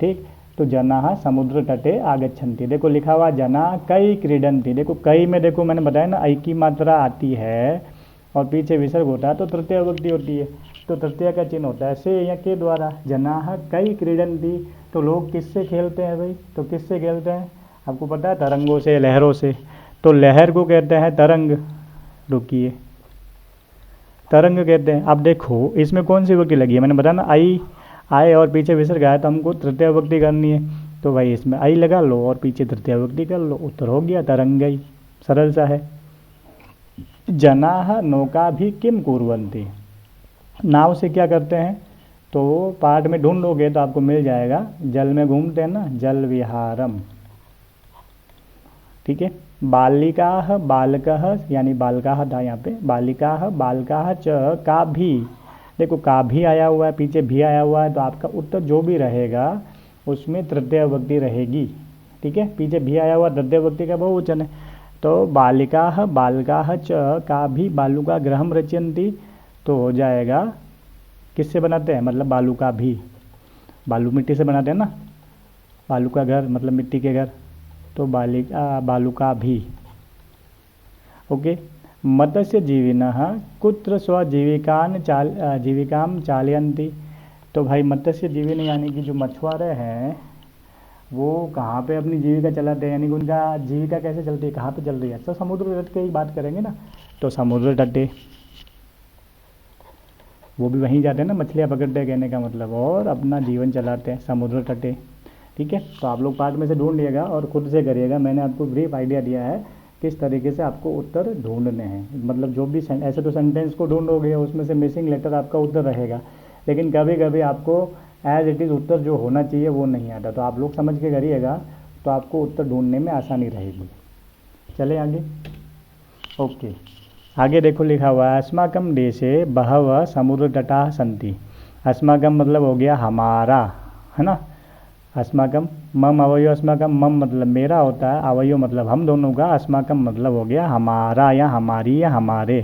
Speaker 1: ठीक। तो जनाः समुद्र तटे आगच्छन्ति, देखो लिखा हुआ जनाः कई क्रीडन्ति, देखो कई में देखो मैंने बताया ना ऐ की मात्रा आती है और पीछे विसर्ग होता है तो तृतीय विभक्ति होती है, तो तृतीय का चिन्ह होता है से या के द्वारा। जनाः कई क्रीडन्ति, तो लोग किससे खेलते हैं भाई, तो किससे खेलते हैं आपको पता है, तरंगों से, लहरों से। तो लहर को कहते हैं तरंग, रुकिए तरंग कहते हैं। अब देखो इसमें कौन सी विभक्ति लगी है, मैंने बताया ना आई, आए और पीछे विसर्ग आया तो हमको तृतीय विभक्ति करनी है, तो भाई इसमें आई लगा लो और पीछे तृतीय विभक्ति कर लो, उत्तर हो गया तरंगई, सरल सा है। जनाः नौका भी किम कुर्वन्ति, नाव से क्या करते हैं, तो पाठ में ढूंढोगे तो आपको मिल जाएगा, जल में घूमते हैं ना, जल विहारम। ठीक है, बालिकाः बालकः यानी बालकाः था यहाँ पे, बालिकाः बालकाः च का भी, देखो का भी आया हुआ है, पीछे भी आया हुआ है, तो आपका उत्तर जो भी रहेगा उसमें तृतीय विभक्ति रहेगी। ठीक है, पीछे भी आया हुआ तृतीय विभक्ति का बहुवचन है। तो बालिकाः बालकाः च का भी बालुका गृहम रचयन्ति, तो हो जाएगा किससे बनाते हैं, मतलब बालू का भी, बालू मिट्टी से बनाते हैं ना, बालू का घर मतलब मिट्टी के घर, तो बालू का भी। ओके, मत्स्य जीविनः कुत्र जीविकाम चालयन्ति, तो भाई मत्स्य जीविन यानी कि जो मछुआरे हैं वो कहाँ पे अपनी जीविका चलाते हैं, यानी कि उनका जीविका कैसे चलती है, कहाँ पे चल रही है, तो समुद्र तट की ही बात करेंगे ना, तो समुद्र तटे, वो भी वहीं जाते हैं ना, मछलियाँ पकड़ते हैं कहने का मतलब, और अपना जीवन चलाते हैं समुद्र तटे। ठीक है, तो आप लोग पाठ में से ढूंढ लिएगा और खुद से करिएगा, मैंने आपको ब्रीफ आइडिया दिया है किस तरीके से आपको उत्तर ढूंढने हैं, मतलब जो भी ऐसे तो सेंटेंस को ढूंढोगे उसमें से मिसिंग लेटर आपका उत्तर रहेगा, लेकिन कभी कभी आपको एज इट इज़ उत्तर जो होना चाहिए वो नहीं आता, तो आप लोग समझ के करिएगा तो आपको उत्तर ढूंढने में आसानी रहेगी। चले आगे। ओके, आगे देखो लिखा हुआ है, अस्माकं देशे बहवः समुद्र तटाः सन्ति। अस्माकं मतलब हो गया हमारा, है ना, अस्माकं मम अवयव, अस्माकं मम मतलब मेरा होता है, अवयव मतलब हम दोनों का, अस्माकं मतलब हो गया हमारा या हमारी या हमारे।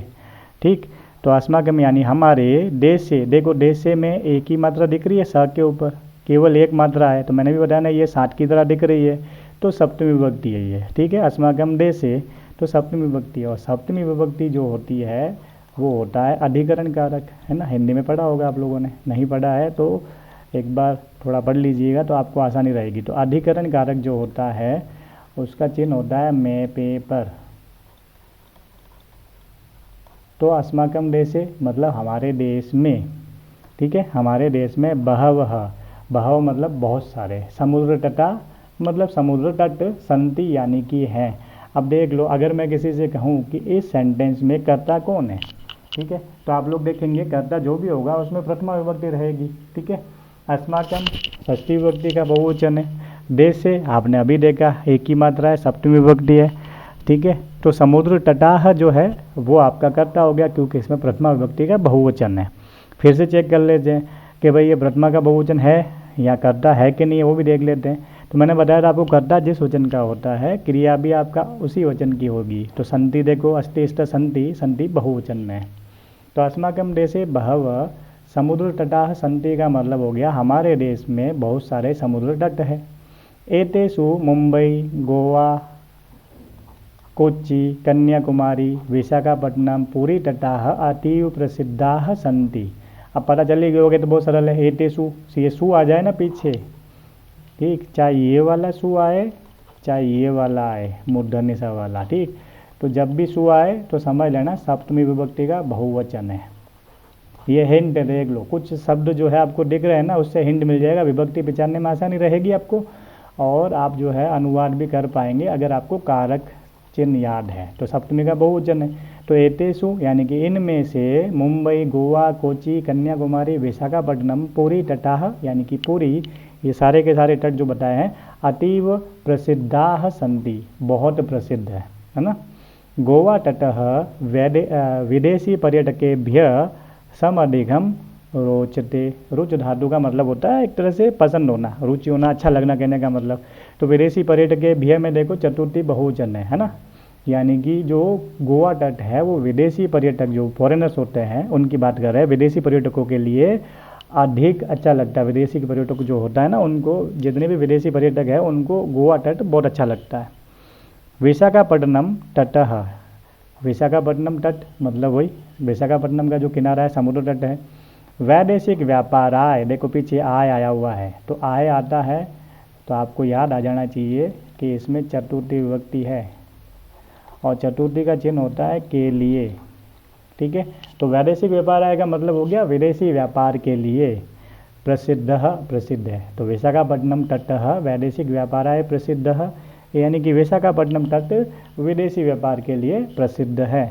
Speaker 1: ठीक, तो अस्माकं यानी हमारे, देश से, देखो देश से में एक ही मात्रा दिख रही है, स के ऊपर केवल एक मात्रा है, तो मैंने भी बताया ना ये 60 की तरह दिख रही है, तो सप्तमी विभक्ति है ये। ठीक है, अस्माकं देशे तो सप्तमी विभक्ति है, और सप्तमी विभक्ति जो होती है वो होता है अधिकरण कारक, है ना, हिंदी में पढ़ा होगा आप लोगों ने, नहीं पढ़ा है तो एक बार थोड़ा पढ़ लीजिएगा तो आपको आसानी रहेगी। तो अधिकरण कारक जो होता है उसका चिन्ह होता है मैं पे पर, तो अस्माकं देशे मतलब हमारे देश में। ठीक है, हमारे देश में बहवः, बहव मतलब बहुत सारे, समुद्र तटा मतलब समुद्र तट, संति यानी कि हैं। अब देख लो, अगर मैं किसी से कहूँ कि इस सेंटेंस में कर्ता कौन है, ठीक है, तो आप लोग देखेंगे कर्ता जो भी होगा उसमें प्रथमा विभक्ति रहेगी। ठीक है, अस्माकं षष्ठी विभक्ति का बहुवचन है, देश से आपने अभी देखा एक ही मात्रा है, सप्तमी विभक्ति है। ठीक है, तो समुद्र तटाह जो है वो आपका कर्ता हो गया क्योंकि इसमें प्रथमा विभक्ति का बहुवचन है। फिर से चेक कर लेते हैं कि भाई ये प्रथमा का बहुवचन है या कर्ता है कि नहीं है, वो भी देख लेते हैं। तो मैंने बताया था आपको कर्ता जिस वचन का होता है क्रिया भी आपका उसी वचन की होगी। तो संति देखो, अस्ति इष्ट संति, संति बहुवचन में है। तो अस्माकं देशे बहवः समुद्र तटाः सन्ति का मतलब हो गया हमारे देश में बहुत सारे समुद्र तट है। एतेषु मुंबई, गोवा, कोच्चि, कन्याकुमारी, विशाखापट्टनम, पूरी तटाः अतीव प्रसिद्धाः सन्ति। अब पता चल ही गया होगा, तो बहुत सरल है, एतेषु ये सु आ जाए ना पीछे, ठीक, चाहे ये वाला सु आए चाहे ये वाला आए, मूर्धन्य सा वाला, ठीक, तो जब भी सु आए तो समझ लेना सप्तमी विभक्ति का बहुवचन है। ये हिंट देख लो, कुछ शब्द जो है आपको दिख रहे हैं ना, उससे हिंट मिल जाएगा, विभक्ति पहचानने में आसानी रहेगी आपको, और आप जो है अनुवाद भी कर पाएंगे अगर आपको कारक चिन्ह याद है। तो सप्तमी का बहुवचन है, तो एतेषु यानी कि इनमें से मुंबई, गोवा, कोच्चि, कन्याकुमारी, विशाखापट्टनम, पूरी तटाः यानी कि पूरी, ये सारे के सारे तट जो बताए हैं अतीव प्रसिद्धाः सन्ति, बहुत प्रसिद्ध है ना। गोवा तटः विदेशी पर्यटकेभ्यः समधिकम रोचते, रुच धातु का मतलब होता है एक तरह से पसंद होना, रुचि होना, अच्छा लगना कहने का मतलब। तो विदेशी पर्यटकेभ्यः में देखो चतुर्थी बहुवचन है ना, यानी कि जो गोवा तट है वो विदेशी पर्यटक जो फॉरेनर्स होते हैं उनकी बात कर रहे हैं, विदेशी पर्यटकों के लिए अधिक अच्छा लगता है। विदेशी पर्यटक जो होता है ना, उनको, जितने भी विदेशी पर्यटक है उनको गोवा तट बहुत अच्छा लगता है। विशाखापट्टनम तटः, विशाखापट्टनम तट मतलब वही विशाखापट्टनम का जो किनारा है समुद्र तट है। वैदेशिक व्यापार आय, देखो पीछे आय आया हुआ है, तो आय आता है तो आपको याद आ जाना चाहिए कि इसमें चतुर्थी विभक्ति है और चतुर्थी का चिन्ह होता है के लिए। ठीक है, तो वैदेशिक व्यापार आय का मतलब हो गया विदेशी व्यापार के लिए, प्रसिद्ध प्रसिद्ध है। तो विशाखापट्टनम तटः वैदेशिक व्यापाराय प्रसिद्ध, यानी कि विशाखापट्टनम तट विदेशी व्यापार के लिए प्रसिद्ध है।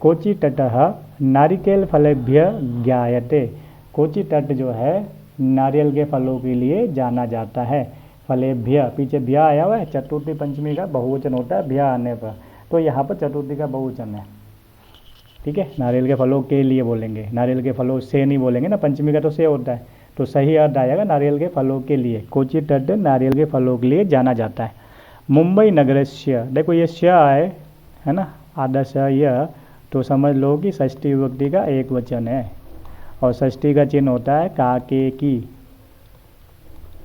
Speaker 1: कोचि तटः नारिकेल फलेभ्य ज्ञायते। कोचि तट जो है नारियल के फलों के लिए जाना जाता है। फलेभ्य, पीछे भ्य आया हुआ है, चतुर्थी पंचमी का बहुवचन होता है भ्य आने पर, तो यहाँ पर चतुर्थी का बहुवचन है। ठीक है, नारियल के फलों के लिए बोलेंगे, नारियल के फलों से नहीं बोलेंगे ना, पंचमी का तो से होता है, तो सही अर्थ आएगा नारियल के फलों के लिए। कोचि तट नारियल के फलों के लिए जाना जाता है। मुंबई नगरस्य, देखो ये श है ना, आधा श य, तो समझ लो कि षष्ठी विभक्ति का एक वचन है और षष्ठी का चिन्ह होता है काके की।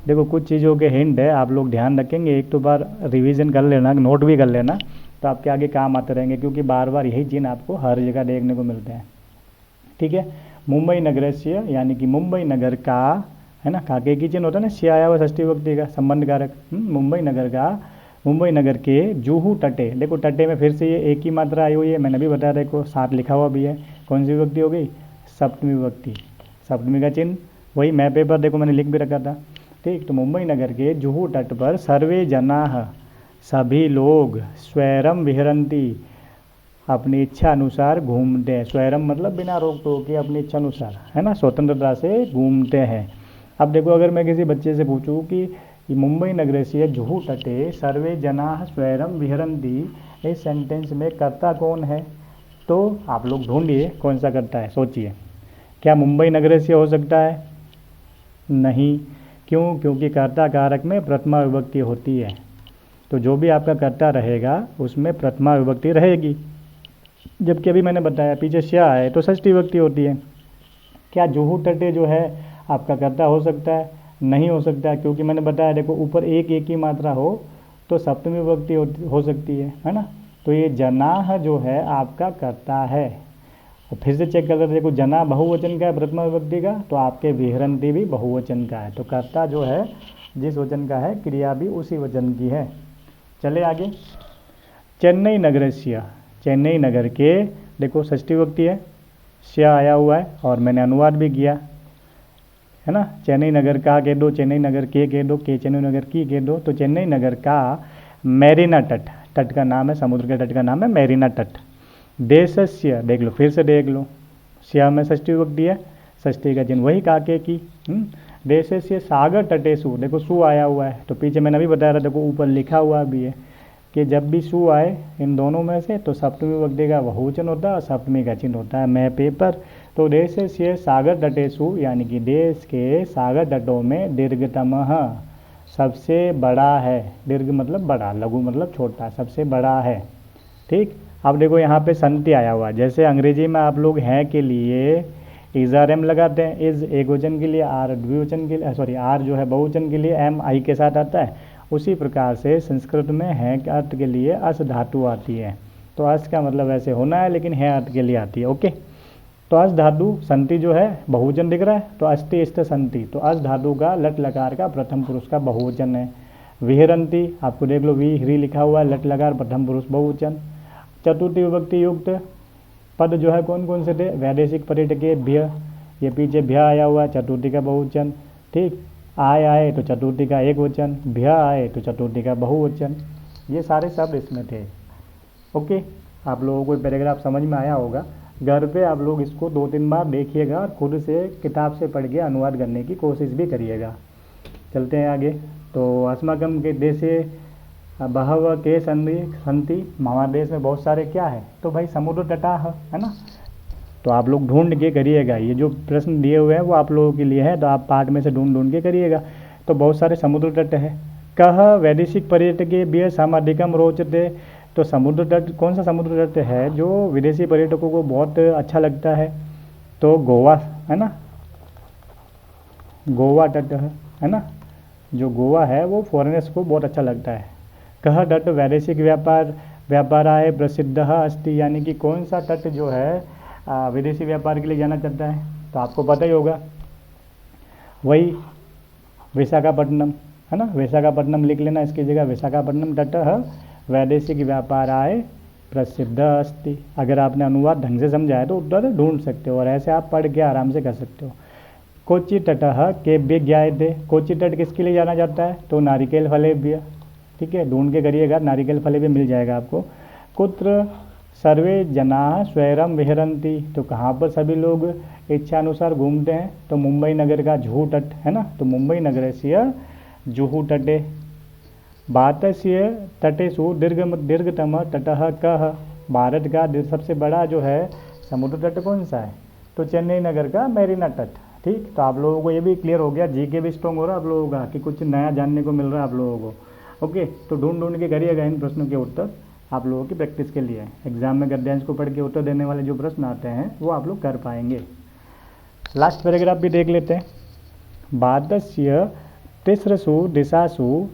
Speaker 1: देखो कुछ चीज़ों के हिंट है, आप लोग ध्यान रखेंगे, एक तो बार रिवीजन कर लेना, नोट भी कर लेना, तो आपके आगे काम आते रहेंगे, क्योंकि बार बार यही चिन्ह आपको हर जगह देखने को मिलते हैं। ठीक है, मुंबई नगरस्य यानी कि मुंबई नगर का, है ना, काके की चिन्ह होता है ना, से आया हुआ षष्ठी विभक्ति का संबंध कारक। मुंबई नगर का, मुंबई नगर के जुहू तटे, देखो तटे में फिर से ये एक ही मात्रा आई हुई है, मैंने भी बताया, देखो साथ लिखा हुआ भी है, कौन सी विभक्ति हो गई, सप्तमी विभक्ति, सप्तमी का चिन्ह वही मैं पेपर देखो मैंने लिख भी रखा था। ठीक, तो मुंबई नगर के जुहू तट पर सर्वे जनाः, सभी लोग, स्वैरम विहरन्ति, अपनी इच्छा अनुसार घूमते हैं। स्वैरम मतलब बिना रोक टोक के, अपनी इच्छा अनुसार, है ना, स्वतंत्रता से घूमते हैं। अब देखो अगर मैं किसी बच्चे से पूछूं कि मुंबई नगर से जुहू तटे सर्वे जनाः स्वैरम विहरन्ति, इस सेंटेंस में कर्ता कौन है, तो आप लोग ढूंढिए कौन सा कर्ता है, सोचिए। क्या मुंबई नगर से हो सकता है? नहीं, क्यों? क्योंकि कर्ता कारक में प्रथमा विभक्ति होती है, तो जो भी आपका कर्ता रहेगा उसमें प्रथमा विभक्ति रहेगी। जबकि अभी मैंने बताया पीछे श्या है तो षष्ठी विभक्ति होती है। क्या जुहू तटे जो है आपका कर्ता हो सकता है? नहीं हो सकता, क्योंकि मैंने बताया देखो ऊपर एक ही मात्रा हो तो सप्तमी विभक्ति हो सकती है ना। तो ये जनाः जो है आपका कर्ता है। और फिर से चेक कर देखो, जना बहुवचन का है प्रथमा विभक्ति का, तो आपके विहरन्ति भी बहुवचन का है, तो कर्ता जो है जिस वचन का है क्रिया भी उसी वचन की है। चले आगे, चेन्नई नगरस्य, चेन्नई नगर के, देखो षष्ठी विभक्ति है, श्या आया हुआ है और मैंने अनुवाद भी किया, है ना। चेन्नई नगर का कह दो, चेन्नई नगर के कह दो, के चेन्नई नगर की कह दो, तो चेन्नई नगर का मैरीना तट, तट का नाम है, समुद्र के तट का नाम है मैरीना तट। देशस्य, देख लो फिर से देख लो, श्या में षष्ठी विभक्ति है, षष्ठी का चिन्ह वही काके की। देशस्य सागर तटेषु, देखो सु आया हुआ है, तो पीछे मैंने अभी बताया था, देखो ऊपर लिखा हुआ भी है कि जब भी सु आए इन दोनों में से तो सप्तमी विभक्ति का बहुवचन होता है और सप्तमी का चिन्ह होता है मैं पेपर। तो देशस्य सागर तटेषु यानी कि देश के सागर तटों में दीर्घतमः, सबसे बड़ा है, दीर्घ मतलब बड़ा, लघु मतलब छोटा, सबसे बड़ा है। ठीक, अब देखो यहाँ पे संति आया हुआ है, जैसे अंग्रेजी में आप लोग हैं के लिए इज आर एम लगाते हैं, इज एक वचन के लिए, आर द्विवचन के लिए, सॉरी आर जो है बहुवचन के लिए एम आई के साथ आता है, उसी प्रकार से संस्कृत में है के अर्थ के लिए अस धातु आती है। तो अस का मतलब ऐसे होना है, लेकिन है अर्थ के लिए आती है। ओके, तो अस धातु, संति जो है बहुवचन दिख रहा है, तो अस्ति स्थ संति, तो अस धातु का लट लकार का प्रथम पुरुष का बहुवचन है। विहरन्ति, आपको देख लो वी ह्री लिखा हुआ है, लट लकार प्रथम पुरुष बहुवचन। चतुर्थी विभक्ति युक्त पद जो है कौन कौन से थे? वैदेशिक पर्यटकीय भ्य, ये पीछे भ्य आया हुआ है, चतुर्थी का बहुवचन। ठीक, आए तो चतुर्थी का एक वचन, भ्य आए तो चतुर्थी का बहुवचन, ये सारे शब्द इसमें थे। ओके, आप लोगों को पैराग्राफ समझ में आया होगा। घर पे आप लोग इसको 2-3 बार देखिएगा और खुद से किताब से पढ़ के अनुवाद करने की कोशिश भी करिएगा। चलते हैं आगे। तो अस्माकं के देशे बहव के संति, हमारे देश में बहुत सारे क्या है, तो भाई समुद्र तटा है ना। तो आप लोग ढूंढ के करिएगा, ये जो प्रश्न दिए हुए हैं वो आप लोगों के लिए है, तो आप पाठ में से ढूंढ के करिएगा। तो बहुत सारे समुद्र तट है। कह वैदेशिक पर्यटकीय भी सामाधिकम रोचते, तो समुद्र तट, कौन सा समुद्र तट है जो विदेशी पर्यटकों को बहुत अच्छा लगता है? तो गोवा है ना, गोवा तट है ना, जो गोवा है वो फॉरेनर्स को बहुत अच्छा लगता है। कह तट वैदेशिक व्यापाराय प्रसिद्ध अस्ति, यानी कि कौन सा तट जो है विदेशी व्यापार के लिए जाना चाहता है, तो आपको पता ही होगा, वही विशाखापट्टनम है ना। विशाखापट्टनम लिख लेना इसकी जगह, विशाखापट्टनम तट वैदेशिक व्यापाराय प्रसिद्ध अस्ति। अगर आपने अनुवाद ढंग से समझा है तो उत्तर ढूंढ सकते हो, और ऐसे आप पढ़ के आराम से कर सकते हो। कोचि तटः केभ्य ज्ञायते, कोचि तट किसके लिए जाना जाता है? तो नारिकेल फलेभ्य। ठीक है, ढूंढ के करिएगा, नारिकेल फलेभ्य मिल जाएगा आपको। कुत्र सर्वे जना स्वैरम विहरंती, तो कहाँ पर सभी लोग इच्छा अनुसार घूमते हैं? तो मुंबई नगर का जुहू तट है ना, तो मुंबई नगरस्य जुहू तटे। भारतस्य तटेषु दीर्घतम तटः कः, भारत का सबसे बड़ा जो है समुद्र तट कौन सा है? तो चेन्नई नगर का मेरीना तट। ठीक, तो आप लोगों को ये भी क्लियर हो गया, जीके भी स्ट्रॉन्ग हो रहा है आप लोगों का कि कुछ नया जानने को मिल रहा है आप लोगों को। ओके, तो ढूंढ के करिएगा इन प्रश्नों के उत्तर, आप लोगों की प्रैक्टिस के लिए। एग्जाम में गद्यांश को पढ़ के उत्तर देने वाले जो प्रश्न आते हैं वो आप लोग कर पाएंगे। लास्ट पैराग्राफ भी देख लेते हैं। भारतस्य तिस्रसु दिशासु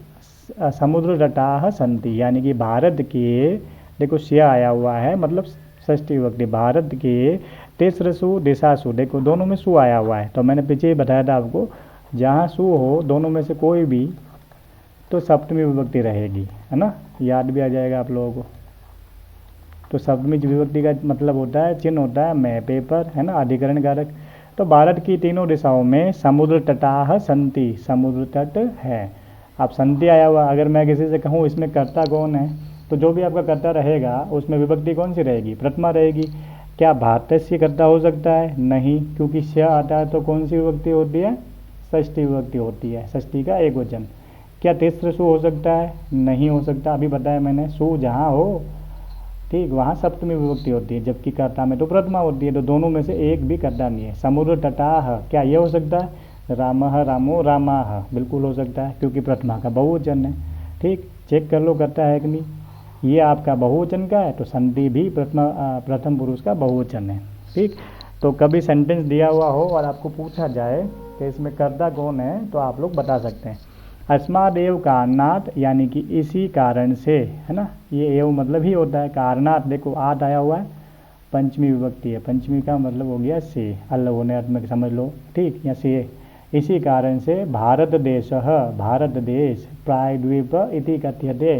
Speaker 1: समुद्र तटाः सन्ति, यानी कि भारत के, देखो श्य आया हुआ है मतलब षष्ठी विभक्ति, भारत के तिस्रसु दिशासु, देखो दोनों में सु आया हुआ है, तो मैंने पीछे ही बताया था आपको, जहाँ सु हो दोनों में से कोई भी तो सप्तमी विभक्ति रहेगी, है ना, याद भी आ जाएगा आप लोगों को। तो सप्तमी विभक्ति का मतलब होता है, चिन्ह होता है मैं, पेपर, है ना, अधिकरण कारक। तो भारत की तीनों दिशाओं में समुद्र तटाः सन्ति, समुद्र तट है। अब संति आया हुआ, अगर मैं किसी से कहूँ इसमें कर्ता कौन है, तो जो भी आपका कर्ता रहेगा उसमें विभक्ति कौन सी रहेगी? प्रथमा रहेगी। क्या भारतस्य कर्ता हो सकता है? नहीं, क्योंकि स्य आता है तो कौन सी विभक्ति होती है? षष्ठी विभक्ति होती है, षष्ठी का एक वचन। क्या तिस्रसु हो सकता है? नहीं हो सकता, अभी बताया मैंने, सु जहाँ हो ठीक वहाँ सप्तमी विभक्ति होती है, जबकि कर्ता में तो प्रथमा होती है, तो दोनों में से एक भी कर्ता नहीं है। समुद्र तटाः, क्या ये हो सकता है? रामः रामो रामाः, बिल्कुल हो सकता है, क्योंकि प्रथमा का बहुवचन है। ठीक, चेक कर लो करता है कि नहीं। ये आपका बहुवचन का है तो संधि भी प्रथम पुरुष का बहुवचन है। ठीक, तो कभी सेंटेंस दिया हुआ हो और आपको पूछा जाए कि इसमें कर्ता कौन है, तो आप लोग बता सकते हैं। अस्मादेव कारणात, यानी कि इसी कारण से, है ना, ये एव मतलब ही होता है, कारणात, देखो आत आया हुआ है, पंचमी विभक्ति है, पंचमी का मतलब हो गया से, अलग होने अर्थ में समझ लो। ठीक, या से, इसी कारण से भारत देश, भारत देश प्रायद्वीप इति कथ्यते,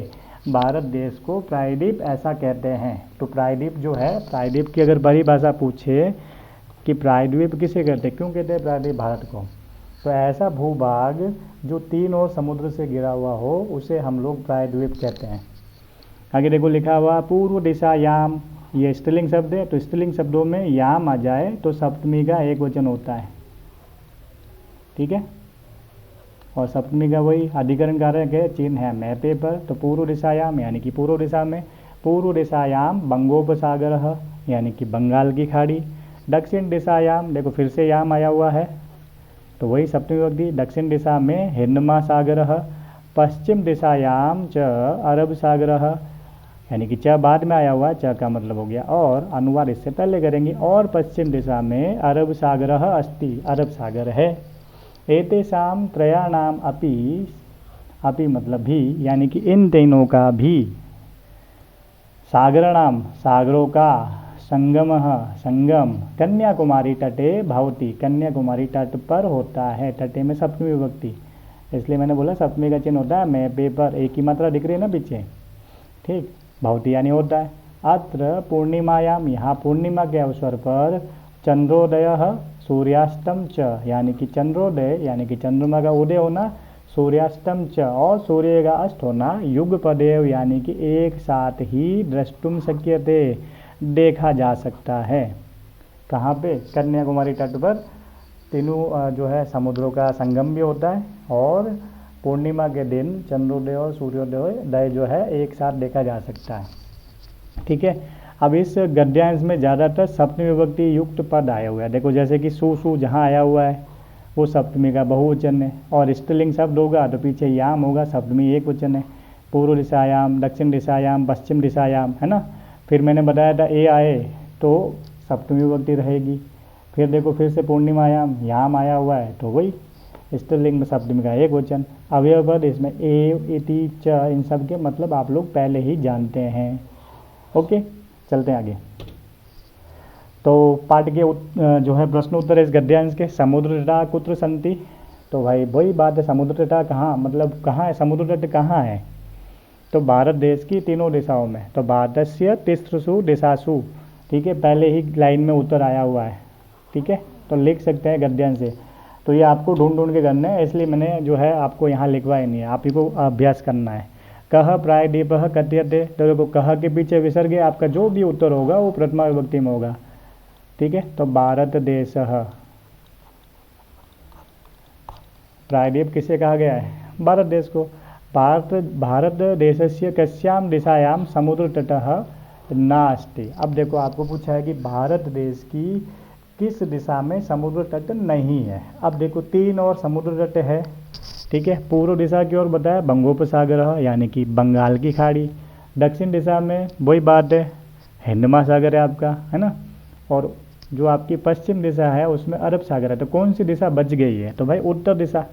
Speaker 1: भारत देश को प्रायद्वीप ऐसा कहते हैं। तो प्रायद्वीप जो है, प्रायद्वीप की अगर परिभाषा पूछे कि प्रायद्वीप किसे कहते हैं, क्यों कहते हैं प्रायद्वीप भारत को, तो ऐसा भूभाग जो तीन ओर समुद्र से घिरा हुआ हो उसे हम लोग प्रायद्वीप कहते हैं। आगे देखो लिखा हुआ पूर्व दिशा याम, ये स्त्रीलिंग शब्द है, तो स्त्रीलिंग शब्दों में याम आ जाए तो सप्तमी का एक वचन होता है। ठीक है, और सप्तमी का वही अधिकरण कारक है, चिन्ह है मैं, पेपर, तो पूर्व दिशायाम यानी कि पूर्व दिशा में, पूर्व दिशायाम बंगोपसागर यानी कि बंगाल की खाड़ी, दक्षिण दिशायाम, देखो फिर से याम आया हुआ है तो वही सप्तमी विभक्ति, दक्षिण दिशा में हिंद महासागर, पश्चिम दिशायाम च अरब सागर, यानी कि च बाद में आया हुआ, च का मतलब हो गया, और अनुवाद इससे पहले करेंगे, और पश्चिम दिशा में अरब सागर अस्ति, अरब सागर है। एतेषां त्रयाणाम अपि, अपि मतलब भी, यानी कि इन तीनों का भी, सागराणाम सागरों का, संगम संगम कन्याकुमारी तटे भवति, कन्याकुमारी तट पर होता है, तटे में सप्तमी विभक्ति, इसलिए मैंने बोला सप्तमी का चिन्ह होता है मैं, पेपर, एक ही मात्रा दिख रही है ना पीछे। ठीक, भवति यानी होता है। अत्र पूर्णिमायाम, यहाँ पूर्णिमा के अवसर पर, चंद्रोदय सूर्यास्तम च, यानी कि चंद्रोदय यानी कि चंद्रमा का उदय होना, सूर्यास्तम च और सूर्य का अस्त होना, युगपदेव यानी कि एक साथ ही द्रष्टुम शक्यते, देखा जा सकता है। कहाँ पे? कन्याकुमारी तट पर तीनों जो है समुद्रों का संगम भी होता है, और पूर्णिमा के दिन चंद्रोदय और सूर्योदय जो है एक साथ देखा जा सकता है। ठीक है, अब इस गद्यांश में ज़्यादातर सप्तमी विभक्ति युक्त पद आए हुए हैं। देखो जैसे कि सु जहाँ आया हुआ है वो सप्तमी का बहुवचन है, और स्त्रीलिंग शब्द होगा तो पीछे याम होगा, सप्तमी एक वचन है। पूर्व दिशायाम, दक्षिण दिशायाम, पश्चिम दिशायाम, है ना। फिर मैंने बताया था ए आए तो सप्तमी विभक्ति रहेगी। फिर देखो फिर से पूर्णिमायाम, याम आया हुआ है तो वही स्त्रीलिंग में सप्तमी का एक वचन। अवयव पद इसमें एव, इति, च, इन सब के मतलब आप लोग पहले ही जानते हैं। ओके, चलते हैं आगे। तो पाठ के जो है प्रश्न उत्तर इस गद्यांश के, समुद्र तटा कुत्र संति, तो भाई वही बात है, समुद्र तटा कहाँ, मतलब कहाँ है, समुद्र तट कहाँ है, तो भारत देश की तीनों दिशाओं में। तो भारतस्य तिस्रसु दिशासु, ठीक है, पहले ही लाइन में उत्तर आया हुआ है। ठीक है, तो लिख सकते हैं गद्यांश से। तो ये आपको ढूंढ के करना है, इसलिए मैंने जो है आपको यहाँ लिखवाया नहीं है, आप ही को अभ्यास करना है। कह प्रायद्वीपः कथ्यते, तो देखो कह के पीछे विसर्ग है, आपका जो भी उत्तर होगा वो प्रथमा विभक्ति में होगा। ठीक है, तो भारत देशः, प्रायद्वीप किसे कहा गया है? भारत देश को। भारत देशस्य कस्याम दिशायाम समुद्र तटः नास्ति। अब देखो आपको पूछा है कि भारत देश की किस दिशा में समुद्र तट नहीं है। अब देखो 3 और समुद्र तट है। ठीक है, पूर्व दिशा की ओर बताया बंगोपसागर यानी कि बंगाल की खाड़ी, दक्षिण दिशा में वही बात है हिंद महासागर है आपका, है ना, और जो आपकी पश्चिम दिशा है उसमें अरब सागर है। तो कौन सी दिशा बच गई है? तो भाई उत्तर दिशा।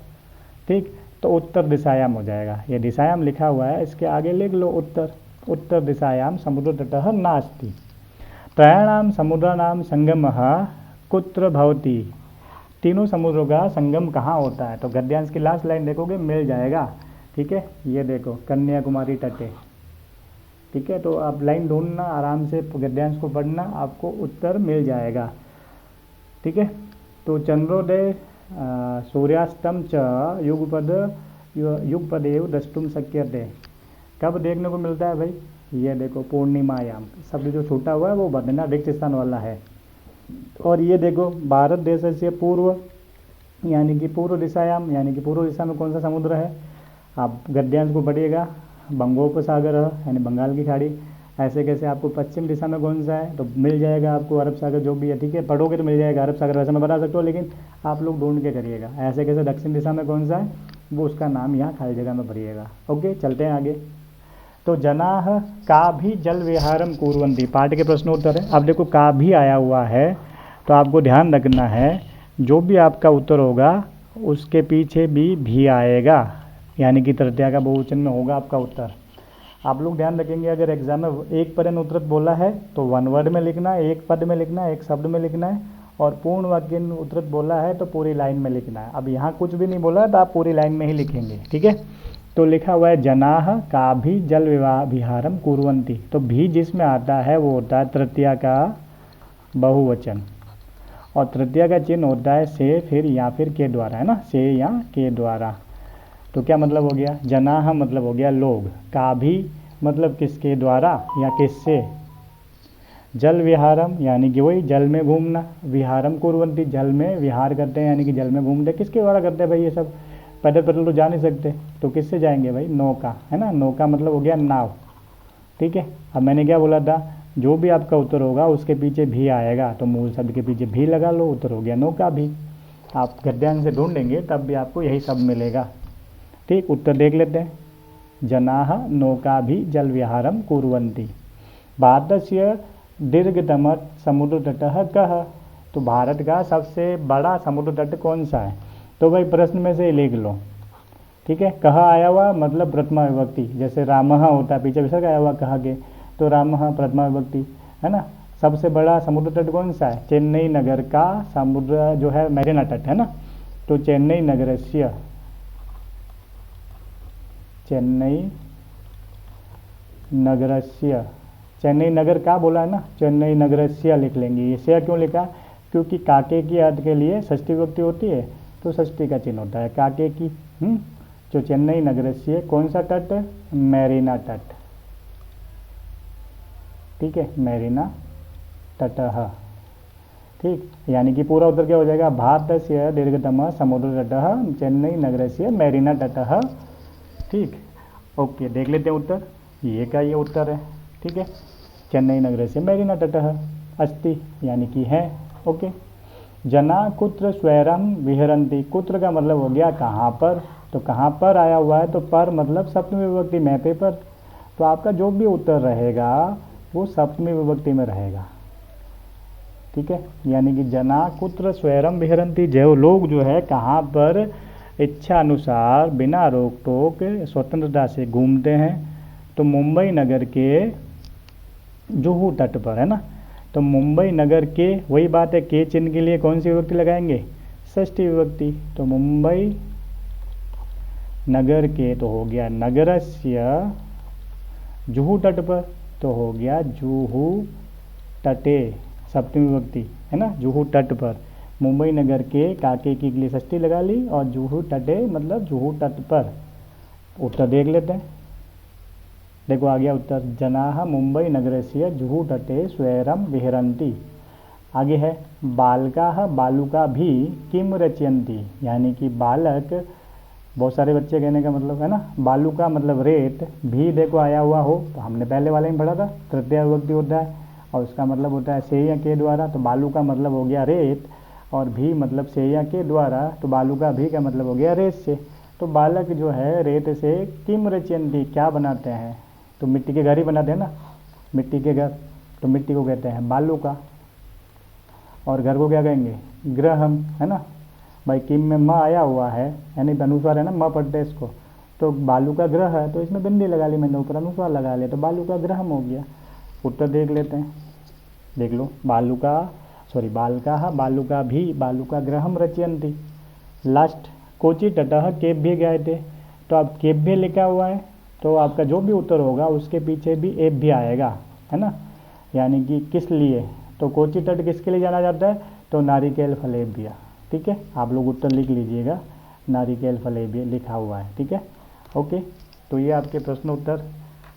Speaker 1: ठीक, तो उत्तर दिशायाम हो जाएगा। ये दिशायाम लिखा हुआ है, इसके आगे लिख लो उत्तर। उत्तर दिशायाम समुद्र तटः नास्ति। त्रयाणाम समुद्राणाम संगमः कुत्र भवति। तीनों समुद्रों का संगम कहाँ होता है? तो गद्यांश की लास्ट लाइन देखोगे मिल जाएगा। ठीक है, ये देखो कन्याकुमारी तटे। ठीक है, तो आप लाइन ढूंढना, आराम से गद्यांश को पढ़ना, आपको उत्तर मिल जाएगा। ठीक है, तो चंद्रोदय सूर्यास्तम च युगपदेव द्रष्टुम शक्यते। कब देखने को मिलता है भाई? ये देखो पूर्णिमायाम। शब्द जो छूटा हुआ है वो बदलना रिक्त स्थान वाला है। और ये देखो भारत देश से पूर्व यानी कि पूर्व दिशायाम, यानी कि पूर्व दिशा में कौन सा समुद्र है? आप गद्यांश को पढ़िएगा, बंगोपसागर यानी बंगाल की खाड़ी। ऐसे कैसे आपको पश्चिम दिशा में कौन सा है? तो मिल जाएगा आपको अरब सागर, जो भी है। ठीक है, पढ़ोगे तो मिल जाएगा अरब सागर, वैसे मैं बता सकता हूँ, लेकिन आप लोग ढूंढ के करिएगा। ऐसे कैसे दक्षिण दिशा में कौन सा है वो उसका नाम यहाँ खाली जगह में भरिएगा। ओके, चलते हैं आगे। तो जनाः का भी जल विहारम कुर्वन्ति, पाठ के प्रश्न उत्तर है। अब देखो का भी आया हुआ है, तो आपको ध्यान रखना है जो भी आपका उत्तर होगा उसके पीछे भी आएगा, यानी कि तृतीया का बहुवचन में होगा आपका उत्तर। आप लोग ध्यान रखेंगे, अगर एग्जाम में एक पद अनुत्तरत बोला है तो वन वर्ड में लिखना है, एक पद में लिखना है, एक शब्द में लिखना है, और पूर्ण वाक्य उत्तरत बोला है तो पूरी लाइन में लिखना है। अब यहाँ कुछ भी नहीं बोला है तो आप पूरी लाइन में ही लिखेंगे। ठीक है, तो लिखा हुआ है जनाः का भी जल विहारम कुर्वन्ति। तो भी जिसमें आता है वो होता है तृतीया का बहुवचन, और तृतीया का चिन्ह होता है से, फिर या फिर के द्वारा, है ना, से या के द्वारा। तो क्या मतलब हो गया? जनाः मतलब हो गया लोग, का भी मतलब किसके द्वारा या किससे, जल विहारम यानी कि वही जल में घूमना, विहारम कुर्वन्ति जल में विहार करते हैं यानी कि जल में घूमते। किसके द्वारा करते हैं भाई? ये सब पैदल पैदल तो जा नहीं सकते, तो किससे जाएंगे भाई? नौका, है ना, नौका मतलब हो गया नाव। ठीक है, अब मैंने क्या बोला था, जो भी आपका उत्तर होगा उसके पीछे भी आएगा, तो मूल शब्द के पीछे भी लगा लो, उत्तर हो गया नौका भी। आप गद्यांश से ढूंढेंगे तब भी आपको यही शब्द मिलेगा। ठीक, उत्तर देख लेते हैं। जनाः नौका भी जल विहारम कुर्वन्ति। भारतस्य दीर्घतम समुद्र तटः कः। तो भारत का सबसे बड़ा समुद्र तट कौन सा है? तो भाई प्रश्न में से लिख लो। ठीक है, कह आया हुआ मतलब प्रथमा विभक्ति, जैसे रामः होता है पीछे विसर्ग आया हुआ कहा के, तो रामः प्रथमा विभक्ति, है ना। सबसे बड़ा समुद्र तट कौन सा है? चेन्नई नगर का समुद्र जो है मैरीना तट, है ना। तो चेन्नई नगरस्य, चेन्नई नगरस्य, चेन्नई नगर का बोला है ना, चेन्नई नगरस्य लिख लेंगे। ये से क्यों लिखा? क्योंकि काके की अर्थ के लिए षष्ठी विभक्ति होती है, तो षष्ठी का चिन्ह होता है काके की। तो चेन्नई नगरस्य कौन सा तट? मैरीना तट। ठीक है, मैरीना तटः। ठीक, यानी कि पूरा उत्तर क्या हो जाएगा? भारतस्य दीर्घतम समुद्र तटः चेन्नई नगरस्य मैरीना तटः। ठीक, ओके, देख लेते हैं उत्तर। ये का ये उत्तर है। ठीक है, चेन्नई नगरस्य मैरीना तटः अस्ति, यानी कि है। ओके, जना कुत्र स्वैरम विहरन्ति। कुत्र का मतलब हो गया कहाँ पर, तो कहाँ पर आया हुआ है, तो पर मतलब सप्तमी विभक्ति में पेपर, तो आपका जो भी उत्तर रहेगा वो सप्तमी विभक्ति में रहेगा। ठीक है, यानी कि जना कुत्र स्वैरम विहरन्ति, जो लोग जो है कहाँ पर इच्छा अनुसार बिना रोक टोक स्वतंत्रता से घूमते हैं, तो मुंबई नगर के जुहू तट पर, है ना। तो मुंबई नगर के, वही बात है, के चिन्ह के लिए कौन सी विभक्ति लगाएंगे? षष्ठी विभक्ति। तो मुंबई नगर के तो हो गया नगरस्य, जुहू तट पर तो हो गया जुहू तटे, सप्तमी विभक्ति, है ना, जुहू तट पर। मुंबई नगर के काके की लिए षष्ठी लगा ली, और जुहू तटे मतलब जुहू तट पर। उत्तर देख लेते हैं। देखो आ गया उत्तर, जनाः मुंबई नगरस्य जुहू तटे स्वैरं विहरन्ति। आगे है बालकाः बालुकाभिः किं रचयन्ति, यानी कि बालक बहुत सारे बच्चे कहने का मतलब है ना, बालुका मतलब रेत, भी देखो आया हुआ हो तो हमने पहले वाले में पढ़ा था तृतीय विभक्ति होता है और उसका मतलब होता है से या के द्वारा, तो बालू का मतलब हो गया रेत और भी मतलब से या के द्वारा, तो बालू का भी का मतलब हो गया रेत से। तो बालक जो है रेत से किम रचयन्ति क्या बनाते हैं, तो मिट्टी के घर ही बनाते हैं ना, मिट्टी के घर, तो मिट्टी को कहते हैं बालू का, और घर को क्या कहेंगे गृहम, है ना भाई। किम में म आया हुआ है यानी अनुस्वार है ना, म पढ़ते हैं इसको, तो बालू का ग्रह है तो इसमें बिंदी लगा ली मैंने, ऊपर अनुस्वार लगा लिया तो बालू का ग्रहम हो गया। उत्तर देख लेते हैं, देख लो बालका बालुका भी बालुका ग्रहम रचयन्ति। लास्ट कोचि तटः केभ्य गए थे, तो अब केभ्य लिखा हुआ है तो आपका जो भी उत्तर होगा उसके पीछे भी एभ भी आएगा, है ना, यानी कि किस लिए, तो कोचि तट किसके लिए जाना जाता है, तो नारिकेल फलेभ्य। ठीक है, आप लोग उत्तर लिख लीजिएगा, नारिकेल फलेभ्य लिखा हुआ है, ठीक है ओके। तो ये आपके प्रश्न उत्तर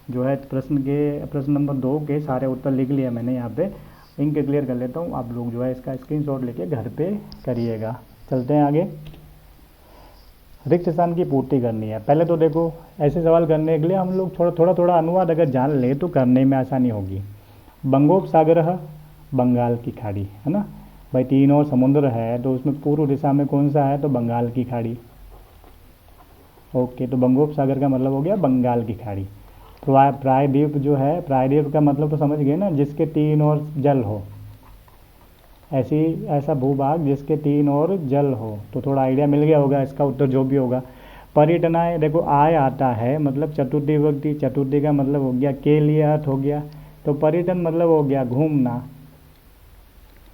Speaker 1: जो है प्रश्न नंबर 2 के सारे उत्तर लिख लिया मैंने यहाँ पे, इनके क्लियर कर लेता हूँ, आप लोग जो है इसका स्क्रीनशॉट लेके घर पे करिएगा। चलते हैं आगे, रिक्त स्थान की पूर्ति करनी है। पहले तो देखो ऐसे सवाल करने के लिए हम लोग थोड़ा अनुवाद अगर जान ले तो करने में आसानी होगी। बंगोपसागर बंगाल की खाड़ी, है ना भाई, 3 और समुद्र है तो उसमें पूर्व दिशा में कौन सा है, तो बंगाल की खाड़ी। ओके, तो बंगोपसागर का मतलब हो गया बंगाल की खाड़ी। प्रायद्वीप जो है, प्रायद्वीप का मतलब तो समझ गए ना, जिसके 3 ओर जल हो, ऐसा भूभाग जिसके 3 ओर जल हो, तो थोड़ा आइडिया मिल गया होगा इसका उत्तर जो भी होगा। पर्यटनाएँ देखो आय आता है मतलब चतुर्थी विभक्ति, चतुर्थी का मतलब हो गया के लिए अर्थ हो गया, तो पर्यटन मतलब हो गया घूमना,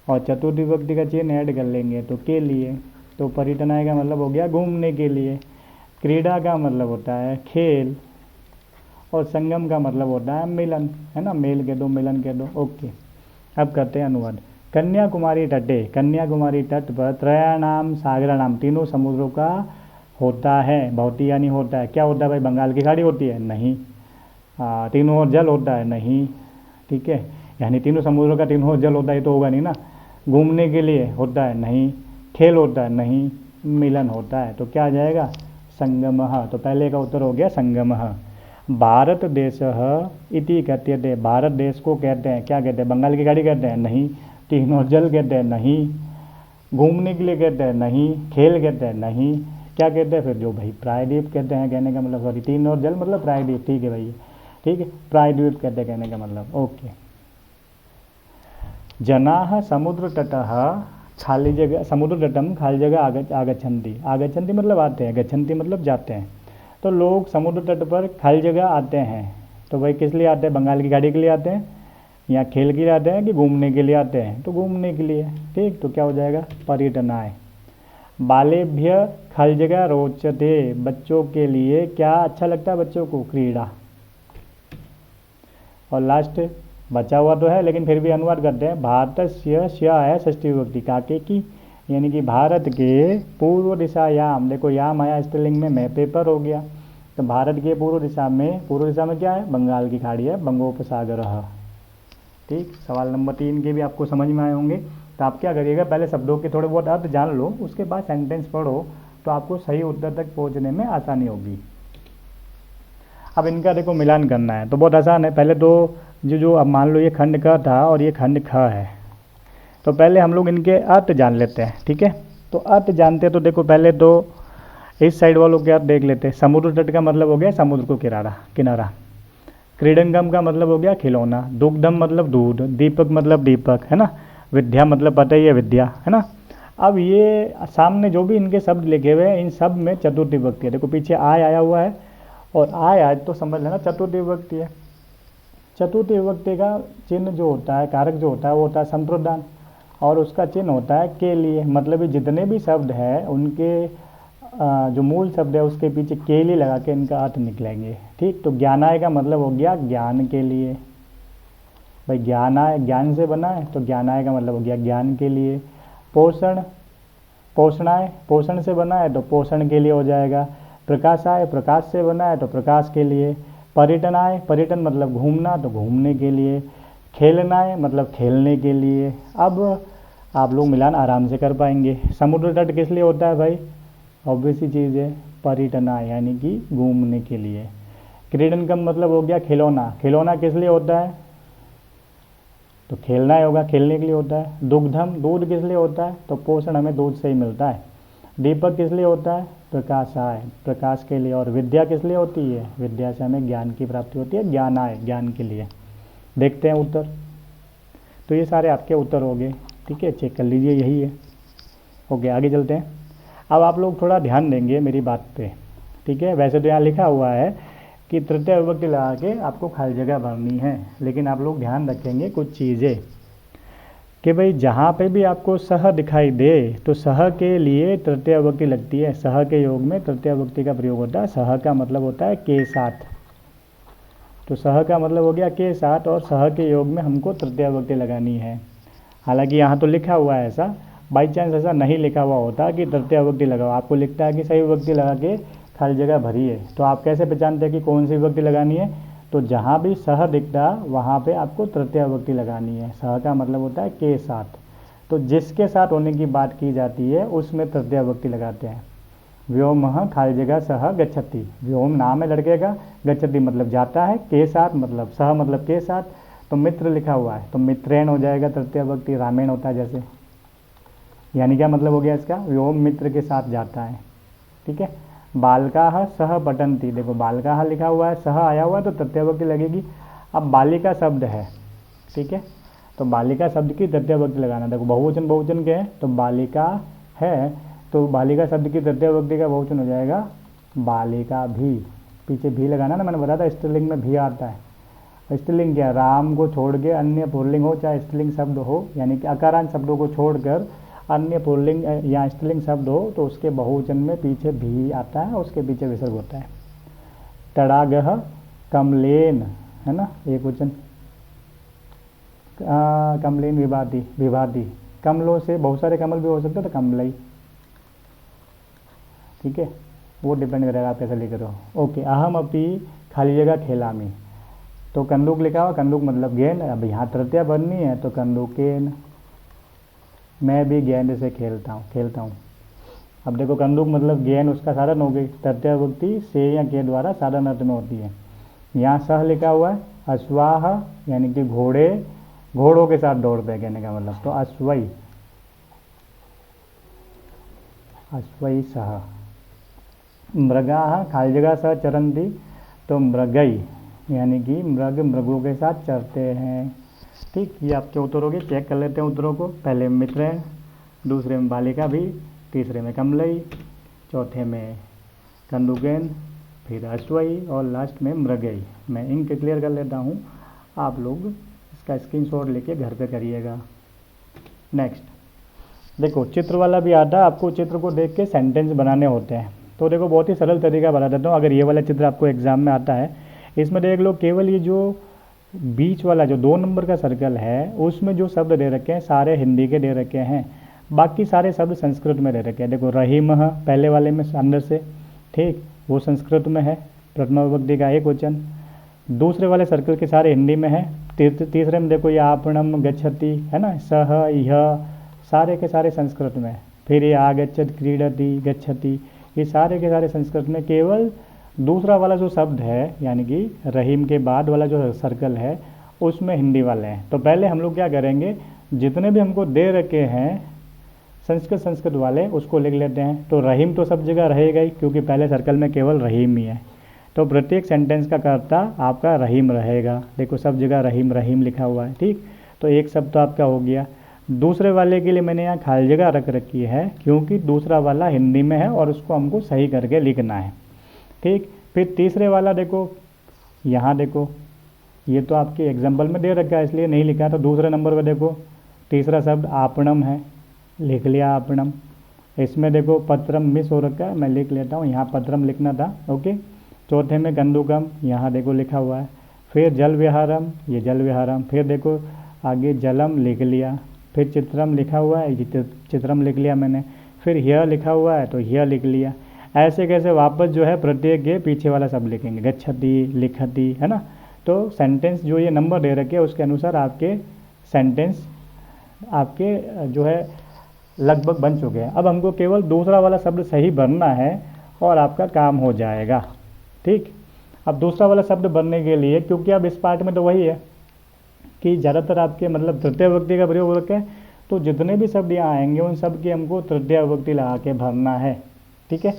Speaker 1: और चतुर्थी विभक्ति का चिन्ह ऐड कर लेंगे तो के लिए, तो पर्यटनाएँ का मतलब हो गया घूमने के लिए। क्रीड़ा का मतलब होता है खेल, और संगम का मतलब होता है मिलन, है ना, मेल कह दो मिलन कह दो। ओके, अब करते हैं अनुवाद। कन्याकुमारी तटे, कन्याकुमारी तट पर त्रयाणाम सागराणाम, तीनों समुद्रों का होता है, भौती यानी होता है, क्या होता है भाई, बंगाल की खाड़ी होती है, नहीं। तीनों ओर जल होता है, नहीं, ठीक है, यानी तीनों समुद्रों का तीनों ओर जल होता है तो होगा नहीं ना। घूमने के लिए होता है, नहीं। खेल होता है, नहीं। मिलन होता है, तो क्या आ जाएगा, संगमः, तो पहले का उत्तर हो गया संगमः। भारत देशः इति कथ्यते, भारत देश को कहते हैं, क्या कहते हैं, बंगाल की खाड़ी कहते हैं, नहीं। तीनों जल कहते हैं, नहीं। घूमने के लिए कहते हैं, नहीं। खेल कहते हैं, नहीं। क्या कहते हैं फिर, जो भाई प्रायद्वीप कहते हैं, कहने का मतलब, सॉरी 3 और जल मतलब प्रायद्वीप, ठीक है भाई, ठीक है, प्रायद्वीप कहते हैं कहने का मतलब, ओके। जनाः समुद्र तटः खाली जगह, समुद्र तटम खाली जगह आगच्छन्ति, आगच्छन्ति मतलब आते हैं, गच्छन्ति मतलब जाते हैं, तो लोग समुद्र तट पर खाली जगह आते हैं, तो भाई किस लिए आते हैं, बंगाल की खाड़ी के लिए आते हैं, या खेल के लिए आते हैं कि घूमने के लिए आते हैं, तो घूमने के लिए, ठीक, तो क्या हो जाएगा पर्यटनाय। बालेभ्य खाली जगह रोचते, बच्चों के लिए क्या अच्छा लगता है बच्चों को, क्रीड़ा। और लास्ट बचा हुआ तो है लेकिन फिर भी अनुवाद करते हैं, भारतस्य स्य है षष्ठी विभक्ति काके की, यानी कि भारत के पूर्व दिशायाम, देखो याम आया स्त्रीलिंग में, मैं पेपर हो गया, तो भारत के पूर्व दिशा में क्या है, बंगाल की खाड़ी है, बंगोपसागर। ठीक, सवाल नंबर 3 के भी आपको समझ में आए होंगे। तो आप क्या करिएगा, पहले शब्दों के थोड़े बहुत अर्थ जान लो, उसके बाद सेंटेंस पढ़ो तो आपको सही उत्तर तक पहुंचने में आसानी होगी। अब इनका देखो मिलान करना है तो बहुत आसान है। पहले तो जो अब मान लो ये खंड क था और ये खंड ख है, तो पहले हम लोग इनके अर्थ जान लेते हैं, ठीक है। तो अर्थ जानते हैं तो देखो पहले तो इस साइड वालों के अर्थ देख लेते हैं। समुद्र तट का मतलब हो गया समुद्र को किनारा। क्रीडंगम का मतलब हो गया खिलौना। दुग्धम मतलब दूध। दीपक मतलब दीपक, है ना। विद्या मतलब पता ही है विद्या, है ना। अब ये सामने जो भी इनके शब्द लिखे हुए हैं इन सब में चतुर्थी विभक्ति है। देखो पीछे आय आया हुआ है और आय आज तो समझ लेना चतुर्थी विभक्ति है। चतुर्थी विभक्ति का चिन्ह जो होता है, कारक जो होता है वो होता है संप्रदान, और उसका चिन्ह होता है के लिए। मतलब ये जितने भी शब्द हैं उनके जो मूल शब्द है उसके पीछे के लिए लगा के इनका अर्थ निकलेंगे, ठीक। तो ज्ञानाय का मतलब हो गया ज्ञान के लिए। भाई ज्ञानाय ज्ञान से बना है तो ज्ञानाय का मतलब हो गया ज्ञान के लिए। पोषण, पोषणाय पोषण से बना है तो पोषण के लिए हो जाएगा। प्रकाशाय प्रकाश से बना है तो प्रकाश के लिए। पर्यटनाय, पर्यटन मतलब घूमना, तो घूमने के लिए। खेलनाय मतलब खेलने के लिए। अब आप लोग मिलान आराम से कर पाएंगे। समुद्र तट किस लिए होता है भाई? ऑब्वियस ही चीज़ है, पर्यटनाय यानी कि घूमने के लिए। क्रीडन का मतलब हो गया खिलौना, खिलौना किस लिए होता है? तो खेलना ही होगा, खेलने के लिए होता है। दुग्धम, दूध किस लिए होता है? तो पोषण हमें दूध से ही मिलता है। दीपक किस लिए होता है? प्रकाशाय, प्रकाश के लिए। और विद्या किस लिए होती है? विद्या से हमें ज्ञान की प्राप्ति होती है, ज्ञानाय, ज्ञान के लिए। देखते हैं उत्तर। तो ये सारे आपके उत्तर हो गए, ठीक है, चेक कर लीजिए, यही है। ओके, आगे चलते हैं। अब आप लोग थोड़ा ध्यान देंगे मेरी बात पे, ठीक है। वैसे तो यहाँ लिखा हुआ है कि तृतीय विभक्ति लगा के आपको खाली जगह भरनी है, लेकिन आप लोग ध्यान रखेंगे कुछ चीज़ें कि भाई जहाँ पे भी आपको सह दिखाई दे तो सह के लिए तृतीय विभक्ति लगती है। सह के योग में तृतीय विभक्ति का प्रयोग होता है। सह का मतलब होता है के साथ, तो सह का मतलब हो गया के साथ, और सह के योग में हमको तृतीय विभक्ति लगानी है। हालांकि यहाँ तो लिखा हुआ है ऐसा, बाई चांस ऐसा नहीं लिखा हुआ होता कि तृतीय विभक्ति लगाओ, आपको लिखता है कि सही विभक्ति लगा के खाली जगह भरी है। तो आप कैसे पहचानते हैं कि कौन सी विभक्ति लगानी है? तो जहाँ भी सह दिखता वहाँ पे आपको तृतीय विभक्ति लगानी है। सह का मतलब होता है के साथ, तो जिसके साथ होने की बात की जाती है उसमें तृतीय विभक्ति लगाते हैं। व्योमः खाली जगह सह गच्छति, व्योम नाम है लड़के का, गच्छति मतलब जाता है, के साथ मतलब सह मतलब के साथ। तो मित्र लिखा हुआ है तो मित्रेण हो जाएगा तृतीय विभक्ति, रामेण होता है जैसे। यानी क्या मतलब हो गया इसका? व्योम मित्र के साथ जाता है, ठीक है। बालकाः सह पठन्ति, देखो बालकाः लिखा हुआ है, सह आया हुआ है तो तृतीय विभक्ति लगेगी। अब बालिका शब्द है, ठीक है, तो बालिका शब्द की तृतीय विभक्ति लगाना। देखो बहुवचन बहुवचन के हैं, तो बालिका है तो बालिका शब्द की तृतीय विभक्ति का बहुवचन हो जाएगा बालिका भी। पीछे भी लगाना ना, मैंने बताया था स्त्रीलिंग में भी आता है। स्त्रीलिंग क्या? राम को छोड़ के अन्य पुल्लिंग हो चाहे स्त्रीलिंग शब्द हो, यानी कि अकारांत शब्दों को छोड़कर अन्य पुल्लिंग या स्त्रीलिंग शब्द हो तो उसके बहुवचन में पीछे भी आता है, उसके पीछे विसर्ग होता है। तड़ागः कमलेन, है ना, एक वचन। कमलेन विभाति, विभाति कमलों से बहुत सारे कमल भी हो सकते हैं, तो कमलई, ठीक है, वो डिपेंड करेगा आप कैसे लिख रहे हो। ओके, अहम अपी खाली जगह खेलामी, तो कंदूक लिखा हुआ, कंदूक मतलब गेंद। अब यहाँ तृतीय बननी है तो कंदूकेन, मैं भी गेंद से खेलता हूँ। अब देखो कंदूक मतलब गेंद, उसका साधन हो गई। तृतीय विभक्ति से या के द्वारा साधन अर्थ में होती है। यहाँ सह लिखा हुआ है, अश्वाह यानी कि घोड़े, घोड़ों के साथ दौड़ते हैं कहने का मतलब, तो अश्वई, अश्वई सह। मृगाः खाली जगह सह चरन्ति, तो मृगई यानी कि मृग मृगों के साथ चरते हैं, ठीक। ये आपके उत्तर हो गए, चेक कर लेते हैं उत्तरों को। पहले में मित्रेण, दूसरे में बालिका भी, तीसरे में कमलई, चौथे में कंदुकेन, फिर अश्वई और लास्ट में मृगई। मैं इंक क्लियर कर लेता हूँ, आप लोग इसका स्क्रीनशॉट लेके घर पे करिएगा। नेक्स्ट देखो, चित्र वाला भी आता है, आपको चित्र को देख के सेंटेंस बनाने होते हैं। तो देखो बहुत ही सरल तरीका बता देता हूँ। अगर ये वाला चित्र आपको एग्जाम में आता है, इसमें देख लो, केवल ये जो बीच वाला जो 2 नंबर का सर्कल है उसमें जो शब्द दे रखे हैं सारे हिंदी के दे रखे हैं, बाकी सारे शब्द संस्कृत में दे रखे हैं। देखो रहीमः पहले वाले में अंदर से, ठीक, वो संस्कृत में है, प्रथमा विभक्ति का एक वचन। दूसरे वाले सर्कल के सारे हिंदी में है। तीसरे में देखो ये आपणम गच्छति, है ना, सह यह सारे के सारे संस्कृत में। फिर ये आगच्छत क्रीडति गच्छति, ये सारे के सारे संस्कृत में। केवल दूसरा वाला जो शब्द है यानी कि रहीम के बाद वाला जो सर्कल है उसमें हिंदी वाले हैं। तो पहले हम लोग क्या करेंगे, जितने भी हमको दे रखे हैं संस्कृत वाले उसको लिख लेते हैं। तो रहीम तो सब जगह रहेगा ही, क्योंकि पहले सर्कल में केवल रहीम ही है, तो प्रत्येक सेंटेंस का कर्ता आपका रहीम रहेगा। देखो सब जगह रहीम रहीम लिखा हुआ है, ठीक। तो एक शब्द तो आपका हो गया। दूसरे वाले के लिए मैंने यहाँ खाली जगह रख रखी है, क्योंकि दूसरा वाला हिंदी में है और उसको हमको सही करके लिखना है, ठीक। फिर तीसरे वाला देखो, यहाँ देखो, ये तो आपके एग्जाम्पल में दे रखा है इसलिए नहीं लिखा। तो दूसरे नंबर पर देखो तीसरा शब्द आपणम है, लिख लिया आपणम। इसमें देखो पत्रम मिस हो रखा है, मैं लिख लेता हूँ, यहाँ पत्रम लिखना था, ओके। चौथे में कंदुकम, यहाँ देखो लिखा हुआ है। फिर जल विहारम, ये जल विहारम। फिर देखो आगे जलम लिख लिया। फिर चित्रम लिखा हुआ है, चित्रम लिख लिया मैंने। फिर ह्य लिखा हुआ है तो ह्य लिख लिया। ऐसे कैसे वापस जो है प्रत्यय के पीछे वाला शब्द लिखेंगे, गच्छति, लिखति, है ना। तो सेंटेंस जो ये नंबर दे रखे उसके अनुसार आपके सेंटेंस आपके जो है लगभग बन चुके हैं। अब हमको केवल दूसरा वाला शब्द सही भरना है और आपका काम हो जाएगा। ठीक, अब दूसरा वाला शब्द बनने के लिए, क्योंकि अब इस पार्ट में तो वही है कि ज़्यादातर आपके मतलब तृतीय विभक्ति का प्रयोग हो रखा है, तो जितने भी शब्द यहाँ आएंगे उन सब की हमको तृतीय विभक्ति लगा के भरना है। ठीक है,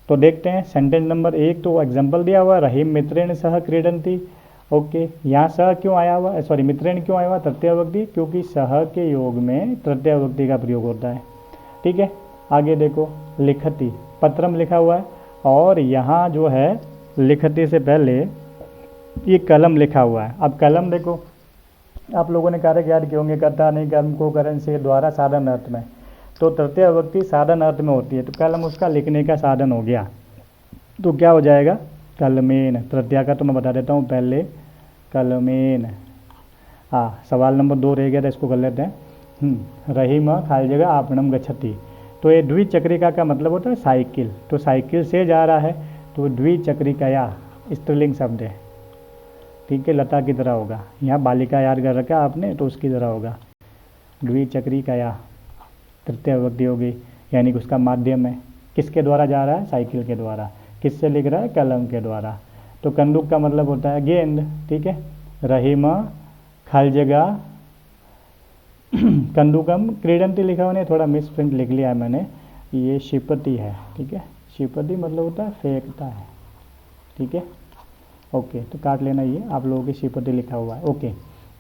Speaker 1: तो देखते हैं सेंटेंस नंबर 1। तो एग्जाम्पल दिया हुआ रहीम मित्रेण सह क्रीडंती। ओके, यहाँ सह क्यों आया हुआ, सॉरी मित्रेण क्यों आया हुआ तृतीय विभक्ति, क्योंकि सह के योग में तृतीय विभक्ति का प्रयोग होता है। ठीक है, आगे देखो लिखति, पत्रम लिखा हुआ है और यहाँ जो है लिखति से पहले ये कलम लिखा हुआ है। अब कलम देखो, आप लोगों ने कारक याद किए होंगे, कर्ता नहीं कर्म को करण से द्वारा साधन अर्थ में, तो तृतीय विभक्ति साधन अर्थ में होती है, तो कलम उसका लिखने का साधन हो गया। तो क्या हो जाएगा, कलमेन। तृतीया का तो मैं बता देता हूँ पहले, कलमेन। हाँ, सवाल नंबर 2 रह गया था, इसको कर लेते हैं। रहीम खाली जगह आपणम गच्छति, तो ये द्विचक्रिका का मतलब होता है साइकिल, तो साइकिल से जा रहा है, तो द्विचक्रिकया स्त्रीलिंग शब्द है। ठीक है, लता की तरह होगा, यहाँ बालिका याद कर रखा आपने तो उसकी तरह होगा। द्विचक्रिकया तृतीय विभक्ति होगी, यानी कि उसका माध्यम है, किसके द्वारा जा रहा है, साइकिल के द्वारा। किससे लिख रहा है, कलम के द्वारा। तो कंदूक का मतलब होता है गेंद। ठीक है, रहीम खाली जगह कंदूकम क्रीडंती लिखा हुआ, थोड़ा मिस प्रिंट लिख लिया है मैंने, ये शिपति है। ठीक है, शिपति मतलब होता है फेंकता है। ठीक है, ओके, तो काट लेना, ये आप लोगों की शिपति लिखा हुआ है। ओके,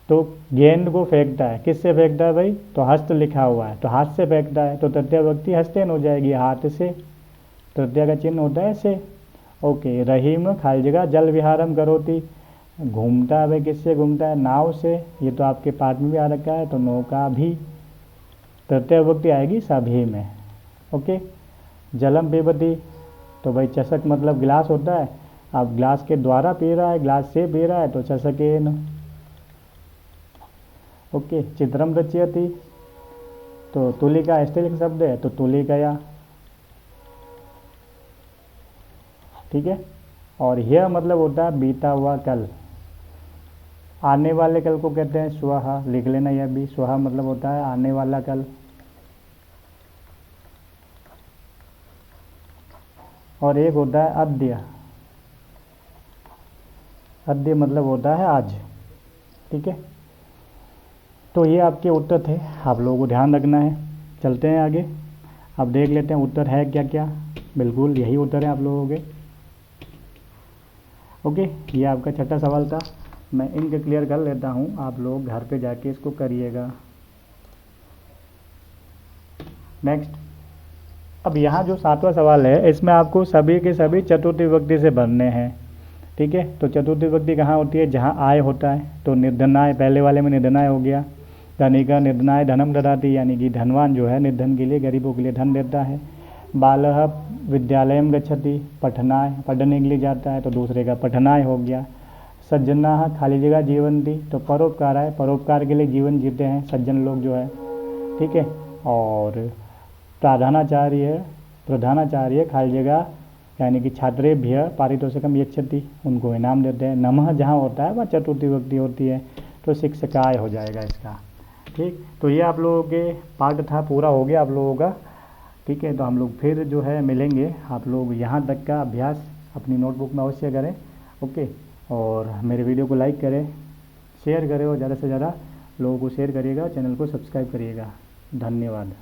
Speaker 1: तो गेंद को फेंकता है, किससे फेंकता है भाई, तो हस्त लिखा हुआ है, तो हाथ से फेंकता है, तो तृतीय विभक्ति हस्तेन हो जाएगी, हाथ से। तृतीय का चिन्ह होता है से। ओके, रहीम खाली जगह जल विहारम करोति, घूमता है भाई, किससे घूमता है, नाव से। ये तो आपके पाठ में भी आ रखा है, तो नौका भी। तृतीय विभक्ति आएगी सभी में। ओके, जलम पिबति, तो भाई चषक मतलब गिलास होता है, अब ग्लास के द्वारा पी रहा है, ग्लास से पी रहा है, तो चषकेन। ओके, चित्रम रचयति, तो तुलिका स्त्रीलिंग शब्द है, तो तुलिकया। ठीक है, और यह मतलब होता है बीता हुआ कल, आने वाले कल को कहते हैं स्वह, लिख लेना यह भी, स्वह मतलब होता है आने वाला कल। और एक होता है अद्य, अद्य मतलब होता है आज। ठीक है, तो ये आपके उत्तर थे, आप लोगों को ध्यान रखना है। चलते हैं आगे, अब देख लेते हैं उत्तर है क्या क्या। बिल्कुल यही उत्तर है आप लोगों के। ओके, ये आपका छठा सवाल था, मैं इनके क्लियर कर लेता हूँ, आप लोग घर पे जाके इसको करिएगा। नेक्स्ट, अब यहाँ जो 7वां सवाल है, इसमें आपको सभी के सभी चतुर्थी विभक्ति से भरने हैं। ठीक है, तो चतुर्थी विभक्ति कहाँ होती है, जहाँ आय होता है, तो निर्धनाय, पहले वाले में निर्धनाय हो गया। धनिका निर्धनाय धनम ददाति, यानी कि धनवान जो है निर्धन के लिए, गरीबों के लिए धन देता है। बालः विद्यालयम गच्छति, पठनाय, पढ़ने के लिए जाता है, तो दूसरे का पठनाय हो गया। सज्जनाः खाली जगह जीवंती, तो परोपकार है, परोपकार के लिए जीवन जीते हैं सज्जन लोग जो है। ठीक है, और प्रधानाचार्य, प्रधानाचार्य खाली जगह, यानी कि छात्रेभ्य पारितोषिकम यच्छति, उनको इनाम देते हैं। नमः जहाँ होता है वह चतुर्थी विभक्ति होती है, तो शिक्षकाय हो जाएगा इसका। ठीक, तो ये आप लोगों के पार्ट था, पूरा हो गया आप लोगों का। ठीक है, तो हम लोग फिर जो है मिलेंगे। आप लोग यहाँ तक का अभ्यास अपनी नोटबुक में अवश्य करें। ओके, और मेरे वीडियो को लाइक करें, शेयर करें और ज़्यादा से ज़्यादा लोगों को शेयर करिएगा, चैनल को सब्सक्राइब करिएगा। धन्यवाद।